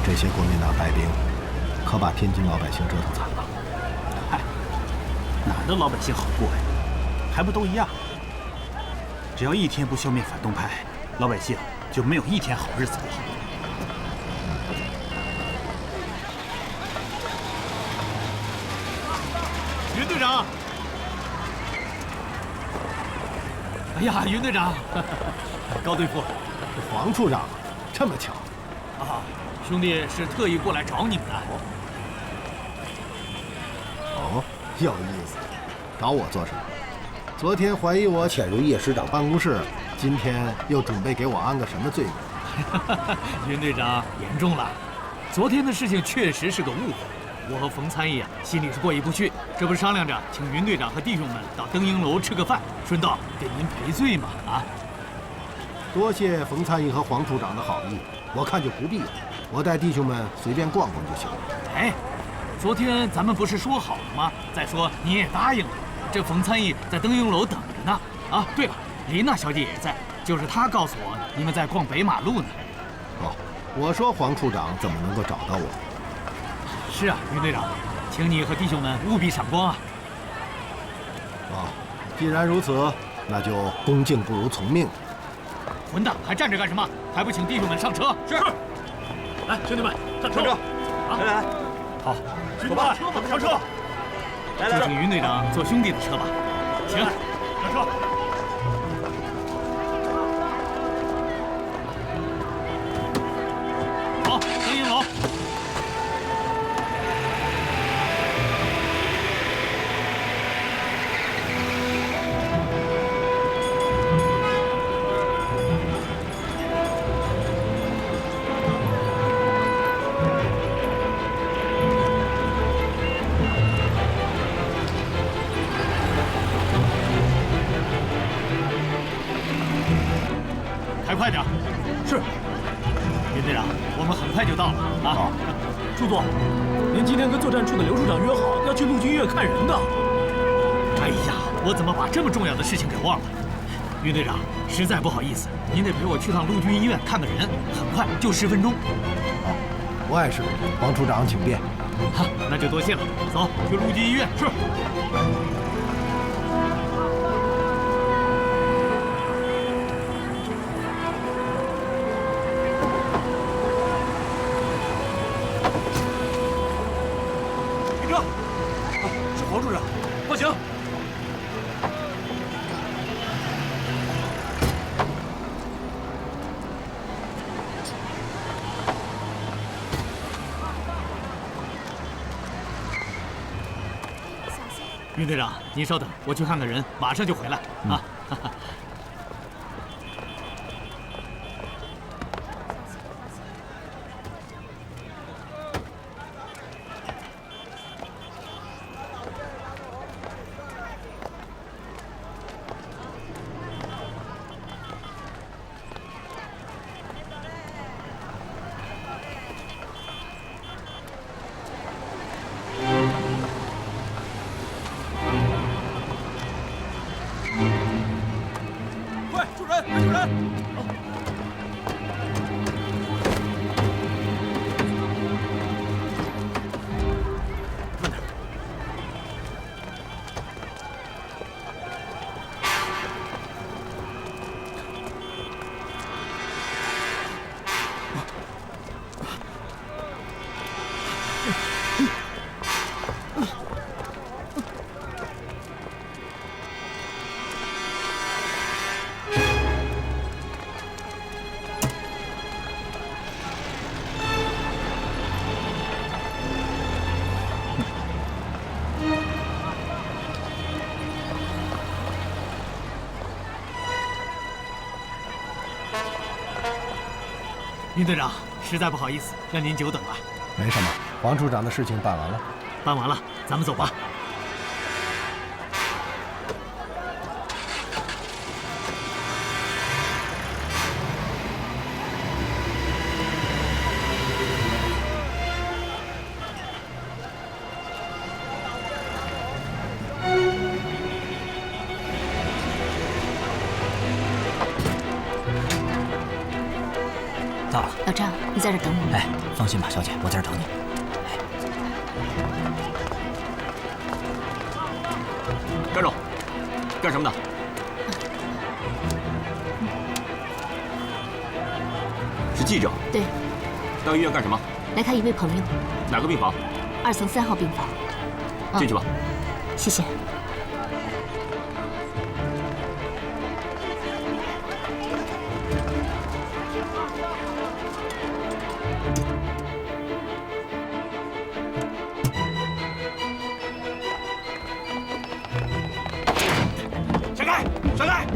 这些国民党白兵，可把天津老百姓折腾惨了。嗨，哪儿的老百姓好过呀？还不都一样？只要一天不消灭反动派，老百姓就没有一天好日子过。云队长！哎呀，云队长，高队副，黄处长，这么巧啊！兄弟是特意过来找你们的。哦，有意思。找我做什么？昨天怀疑我潜入叶师长办公室，今天又准备给我安个什么罪名？云队长严重了，昨天的事情确实是个误会。我和冯参议啊，心里是过意不去，这不是商量着请云队长和弟兄们到登英楼吃个饭，顺道给您赔罪嘛？啊！多谢冯参议和黄处长的好意，我看就不必了。我带弟兄们随便逛逛就行了。哎，昨天咱们不是说好了吗？再说你也答应了，这冯参议在登英楼等着呢。啊，对了，琳娜小姐也在，就是她告诉我你们在逛北马路呢。哦，我说黄处长怎么能够找到我？是啊，云队长，请你和弟兄们务必赏光啊！哦，既然如此，那就恭敬不如从命。混蛋，还站着干什么？还不请弟兄们上车？是。来，兄弟们，上车！来来来，好，走吧，上车！来，就请云队长坐兄弟的车吧。请，上车。好，登英楼。快点！是，云队长，我们很快就到了啊！处座，您今天跟作战处的刘处长约好要去陆军医院看人的。哎呀，我怎么把这么重要的事情给忘了？云队长，实在不好意思，您得陪我去趟陆军医院看个人，很快，就10分钟。好，我也是。黄处长，请便。哈，那就多谢了。走，去陆军医院。是。云队长，您稍等，我去看看人，马上就回来啊！云队长，实在不好意思，让您久等了。没什么，黄处长的事情办完了。办完了，咱们走吧。到了，老张，你在这等我。哎，放心吧，小姐，我在这等你。站住！干什么呢？是记者。对。到医院干什么？来看一位朋友。哪个病房？2层3号病房。进去吧。谢谢。闪开！闪开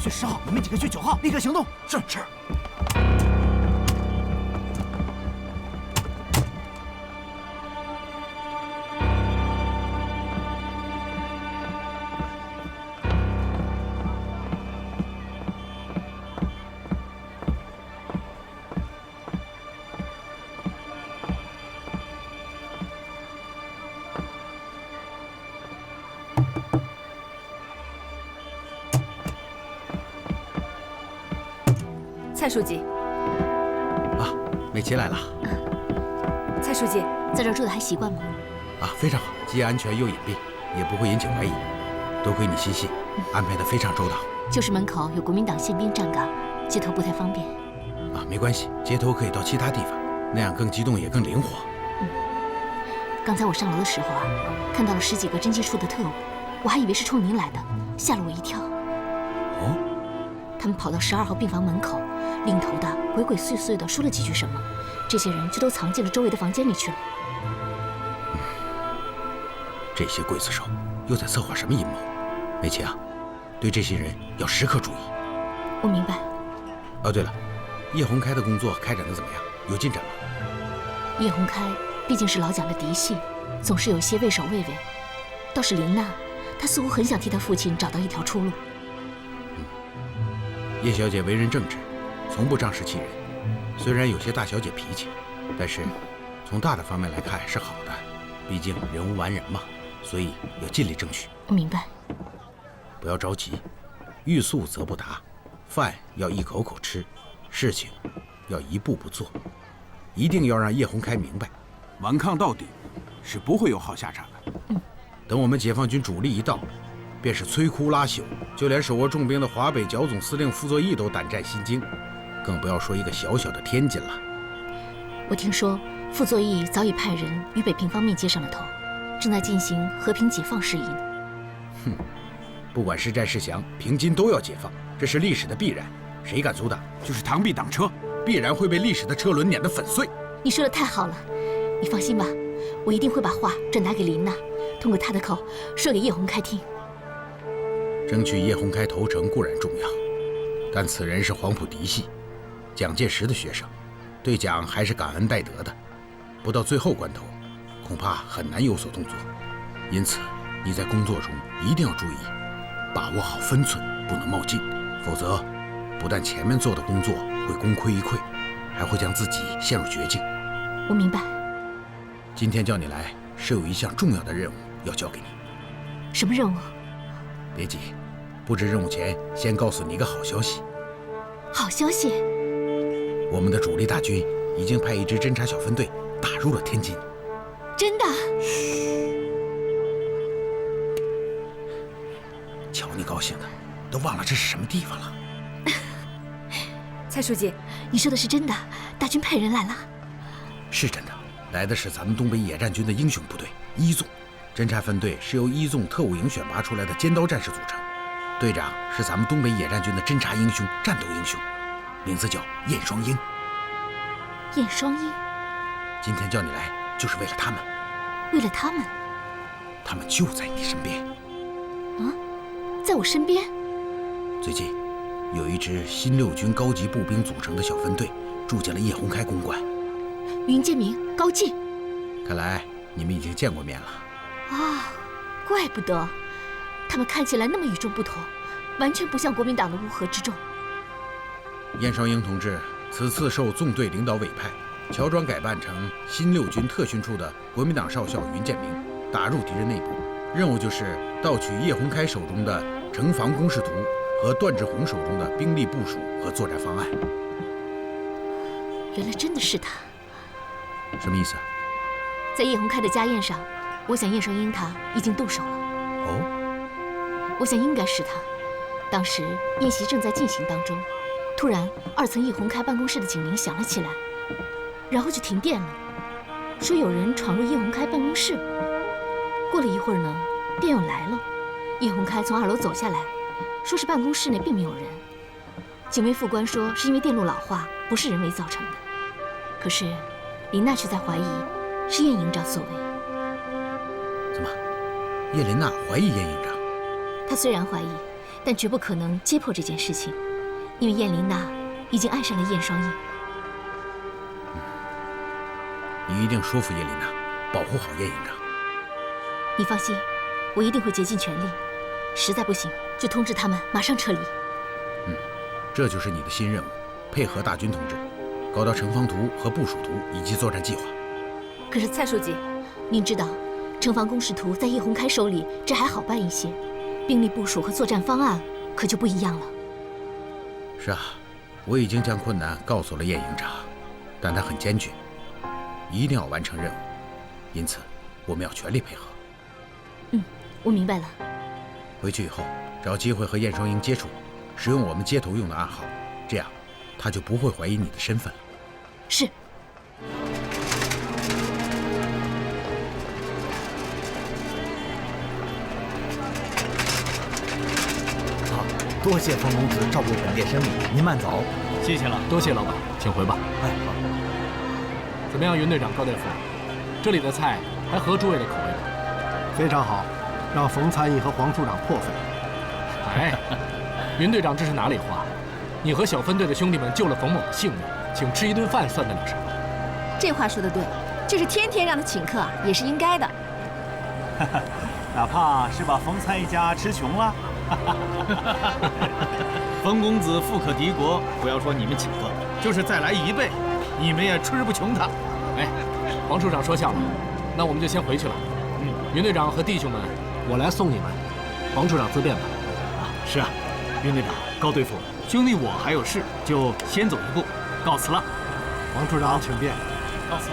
！10号，你们几个去9号，立刻行动。是。蔡书记，啊，美琪来了。蔡书记，在这儿住的还习惯吗？啊，非常好，既安全又隐蔽，也不会引起怀疑。多亏你细心，安排得非常周到。就是门口有国民党宪兵站岗，接头不太方便。啊，没关系，接头可以到其他地方，那样更机动也更灵活。刚才我上楼的时候啊，看到了10几个侦缉处的特务，我还以为是冲您来的，吓了我一跳。哦。他们跑到12号病房门口，领头的鬼鬼祟祟的说了几句什么，这些人就都藏进了周围的房间里去了。这些刽子手又在策划什么阴谋？美琪啊，对这些人要时刻注意。我明白。哦，对了，叶洪开的工作开展得怎么样？有进展吗？叶洪开毕竟是老蒋的嫡系，总是有些畏首畏尾。倒是林娜，她似乎很想替她父亲找到一条出路。叶小姐为人正直，从不仗势欺人。虽然有些大小姐脾气，但是从大的方面来看是好的。毕竟人无完人嘛，所以要尽力争取。我明白。不要着急，欲速则不达，饭要一口口吃，事情要一步步做。一定要让叶洪开明白，顽抗到底是不会有好下场的。等我们解放军主力一到，便是摧枯拉朽，就连手握重兵的华北剿总司令傅作义都胆战心惊，更不要说一个小小的天津了。我听说傅作义早已派人与北平方面接上了头，正在进行和平解放事宜呢。哼，不管是战是降，平津都要解放，这是历史的必然，谁敢阻挡？就是螳臂挡车，必然会被历史的车轮碾得粉碎。你说的太好了，你放心吧，我一定会把话转达给林娜，通过她的口说给叶洪开听。争取叶洪开投诚固然重要，但此人是黄埔嫡系，蒋介石的学生，对蒋还是感恩戴德的，不到最后关头，恐怕很难有所动作。因此，你在工作中一定要注意，把握好分寸，不能冒进，否则，不但前面做的工作会功亏一篑，还会将自己陷入绝境。我明白。今天叫你来，是有一项重要的任务要交给你。什么任务？别急，布置任务前，先告诉你一个好消息。好消息？我们的主力大军已经派一支侦察小分队打入了天津。真的？瞧你高兴的，都忘了这是什么地方了。蔡书记，你说的是真的？大军派人来了？是真的，来的是咱们东北野战军的英雄部队一纵，侦察分队是由一纵特务营选拔出来的尖刀战士组成，队长是咱们东北野战军的侦察英雄、战斗英雄，名字叫燕双鹰。燕双鹰，今天叫你来就是为了他们。为了他们？他们就在你身边。啊，在我身边？最近有一支新6军高级步兵组成的小分队住进了叶洪开公馆。云建明、高进，看来你们已经见过面了。啊，怪不得，他们看起来那么与众不同，完全不像国民党的乌合之众。燕双鹰同志此次受纵队领导委派，乔装改扮成新6军特训处的国民党少校云建明，打入敌人内部，任务就是盗取叶洪开手中的城防工事图和段志宏手中的兵力部署和作战方案。原来真的是他。什么意思？在叶洪开的家宴上，我想燕双鹰他已经动手了。哦，我想应该是他。当时宴席正在进行当中，突然2层叶洪开办公室的警铃响了起来，然后就停电了，说有人闯入叶洪开办公室。过了一会儿呢，电又来了，叶洪开从2楼走下来，说是办公室内并没有人。警卫副官说是因为电路老化，不是人为造成的。可是林娜却在怀疑是燕营长所为。怎么，叶琳娜怀疑燕营长？她虽然怀疑，但绝不可能揭破这件事情，因为燕琳娜已经爱上了燕双鹰。你一定说服叶琳娜，保护好燕营长。你放心，我一定会竭尽全力。实在不行，就通知他们马上撤离。这就是你的新任务，配合大军同志，搞到城防图和部署图以及作战计划。可是蔡书记，您知道，城防工事图在叶洪开手里，这还好办一些，兵力部署和作战方案可就不一样了。是啊，我已经将困难告诉了燕营长，但他很坚决，一定要完成任务，因此我们要全力配合。我明白了。回去以后找机会和燕双鹰接触，使用我们接头用的暗号，这样他就不会怀疑你的身份了。是。好，多谢冯公子照顾本店生意，您慢走。谢谢了，多谢老板，请回吧。哎，好。怎么样，云队长、高大夫，这里的菜还合诸位的口味吗？非常好，让冯参议和黄处长破费。哎，云队长这是哪里话？你和小分队的兄弟们救了冯某的性命，请吃一顿饭算得了什么？这话说得对，就是天天让他请客也是应该的。哪怕是把冯参议家吃穷了。冯公子富可敌国，不要说你们请客，就是再来1倍，你们也吃不穷他。哎，黄处长说笑了，那我们就先回去了。云队长和弟兄们，我来送你们。黄处长自便吧。是啊，云队长、高队副，兄弟我还有事，就先走一步，告辞了。黄处长请便。告辞。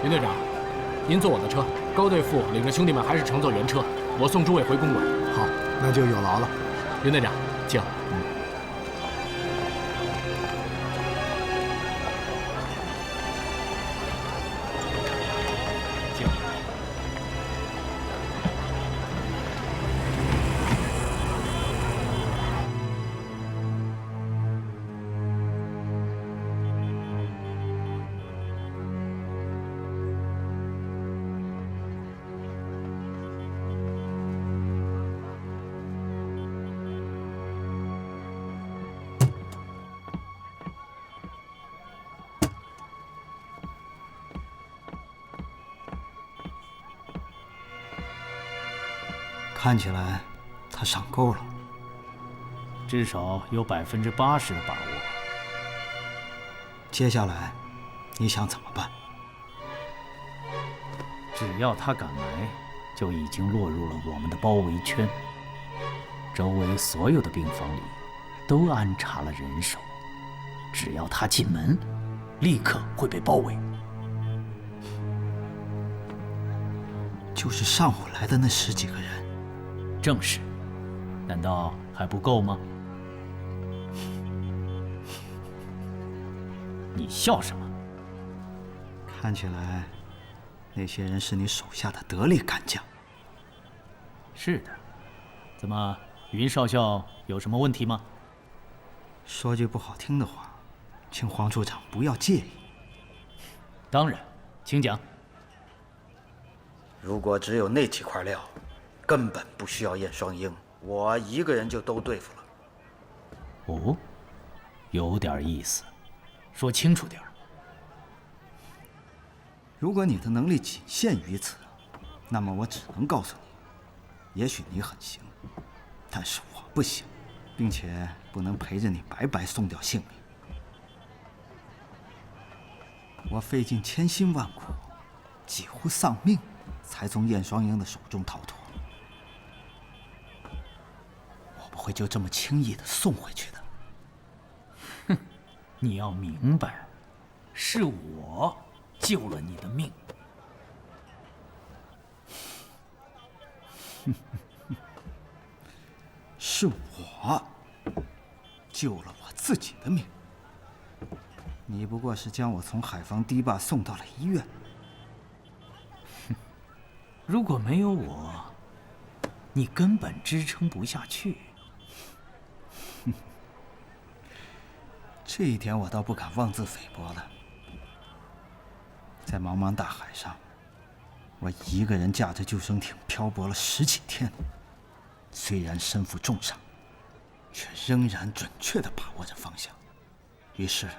云队长，您坐我的车，高队副领着兄弟们还是乘坐原车，我送诸位回公馆。好，那就有劳了。云队长，请。看起来他上钩了，至少有80%的把握。接下来，你想怎么办？只要他敢来，就已经落入了我们的包围圈。周围所有的病房里都安插了人手，只要他进门，立刻会被包围。就是上午来的那10几个人。正是，难道还不够吗？你笑什么？看起来，那些人是你手下的得力干将。是的，怎么，云少校有什么问题吗？说句不好听的话，请黄处长不要介意。当然，请讲。如果只有那几块料，根本不需要燕双鹰，我一个人就都对付了。哦，有点意思，说清楚点儿。如果你的能力仅限于此，那么我只能告诉你，也许你很行，但是我不行，并且不能陪着你白白送掉性命。我费尽千辛万苦，几乎丧命，才从燕双鹰的手中逃脱。我不会就这么轻易的送回去的。哼，你要明白，是我救了你的命。是我救了我自己的命。你不过是将我从海防堤坝送到了医院。如果没有我，你根本支撑不下去。这一点我倒不敢妄自菲薄了。在茫茫大海上，我一个人驾着救生艇漂泊了10几天，虽然身负重伤，却仍然准确地把握着方向。于是，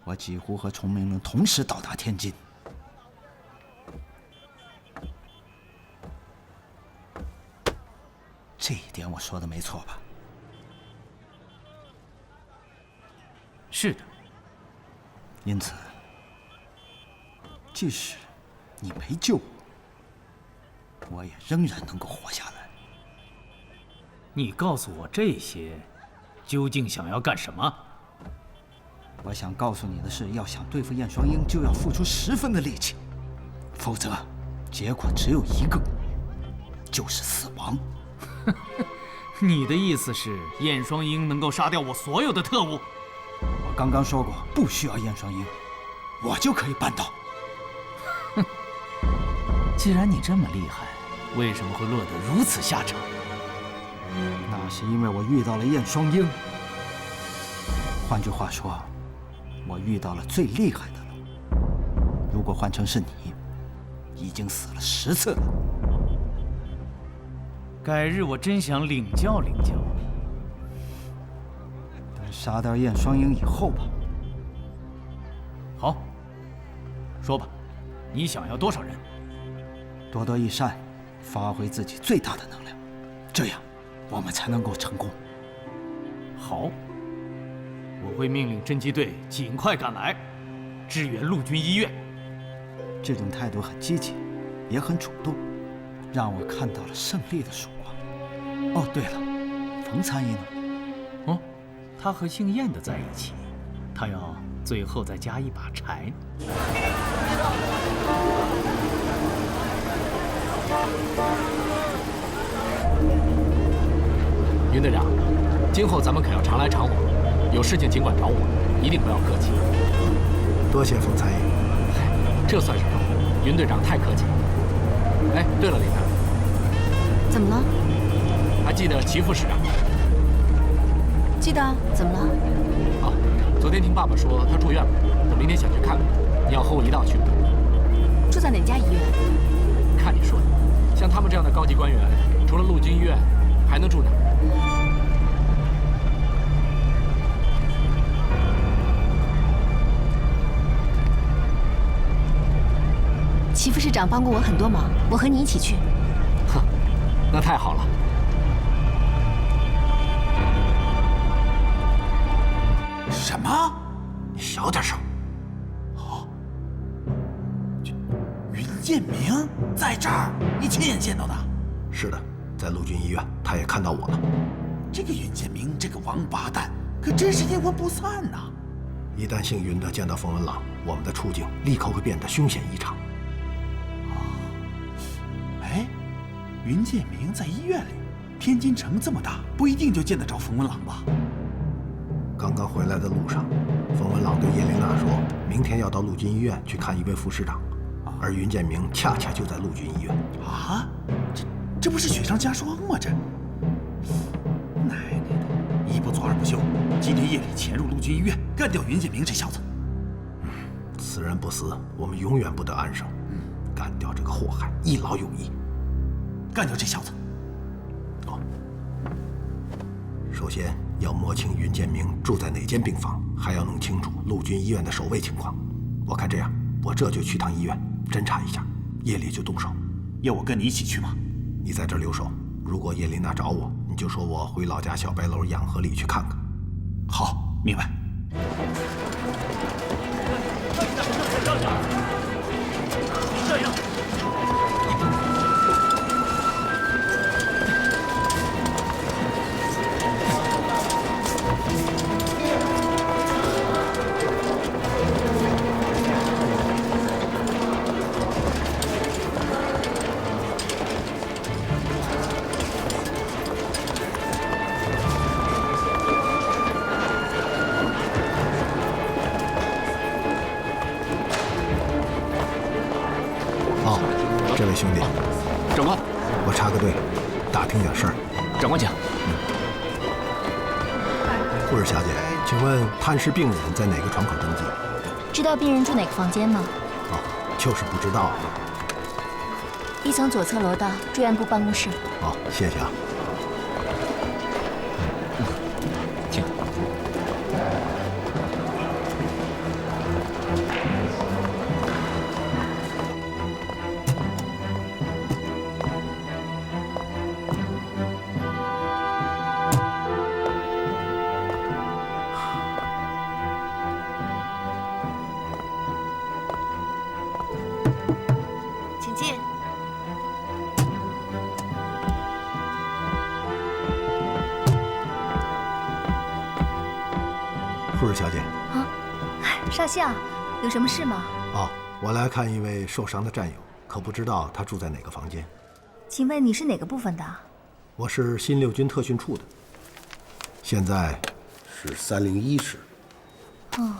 我几乎和崇明伦同时到达天津。这一点我说的没错吧？是的。因此，即使你没救我，我也仍然能够活下来。你告诉我这些，究竟想要干什么？我想告诉你的是，要想对付燕双鹰，就要付出10分的力气，否则，结果只有一个，就是死亡。你的意思是，燕双鹰能够杀掉我所有的特务？我刚刚说过，不需要燕双鹰，我就可以办到。哼，既然你这么厉害，为什么会落得如此下场？那是因为我遇到了燕双鹰。换句话说，我遇到了最厉害的了。如果换成是你，已经死了10次了。改日我真想领教领教。等杀掉燕双鹰以后吧。好，说吧，你想要多少人？多多益善，发挥自己最大的能量，这样我们才能够成功。好，我会命令侦缉队尽快赶来，支援陆军医院。这种态度很积极，也很主动，让我看到了胜利的曙光。哦，对了，冯参议呢？哦，他和姓燕的在一起，他要最后再加一把柴。云队长，今后咱们可要常来常往，有事情尽管找我，一定不要客气。多谢冯参议。这算什么？云队长太客气。哎，对了，林娜，怎么了？还记得齐副市长？记得。怎么了？啊，昨天听爸爸说他住院了，我明天想去看看。你要和我一道去吗？住在哪家医院？看你说的，像他们这样的高级官员，除了陆军医院，还能住哪儿？齐副市长帮过我很多忙，我和你一起去。哼，那太好了。什么？你小点声。哦，云建明在这儿，你亲眼见到的？是的，在陆军医院，他也看到我了。这个云建明，这个王八蛋，可真是阴魂不散呐！一旦幸运地见到冯文朗，我们的处境立刻会变得凶险异常。哎，云建明在医院里，天津城这么大，不一定就见得着冯文朗吧？刚刚回来的路上，冯文朗对叶琳娜说，明天要到陆军医院去看一位副师长，而云建明恰恰就在陆军医院。啊，这不是雪上加霜吗？这奶奶的，一不做二不休，今天夜里潜入陆军医院，干掉云建明这小子。此人不死，我们永远不得安生。干掉这个祸害，一劳永逸。干掉这小子。哦，首先要摸清云建明住在哪间病房，还要弄清楚陆军医院的守卫情况。我看这样，我这就去趟医院侦查一下，夜里就动手。要我跟你一起去吗？你在这儿留守，如果叶琳娜找我，你就说我回老家小白楼养和里去看看。好，明白。这样。这位兄弟，长官，我插个队，打听点事儿。长官讲。护士小姐，请问探视病人在哪个窗口登记？知道病人住哪个房间吗？哦，就是不知道。1层左侧楼道住院部办公室。哦，谢谢啊。请。护士小姐。啊，少校，有什么事吗？哦，我来看一位受伤的战友，可不知道他住在哪个房间。请问你是哪个部分的？我是新六军特训处的，现在是301室。哦，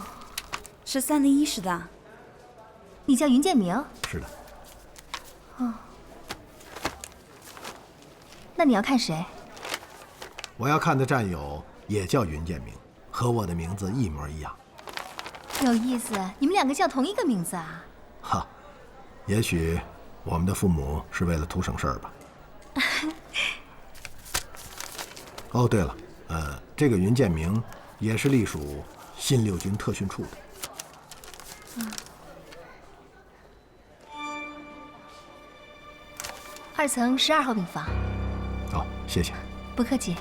是301室的。你叫云建明？是的。哦，那你要看谁？我要看的战友也叫云建明，和我的名字一模一样。有意思，你们两个叫同一个名字啊？哈，也许我们的父母是为了图省事儿吧。哦，对了，这个云建明也是隶属新六军特训处的。2层12号病房。好，谢谢。不客气。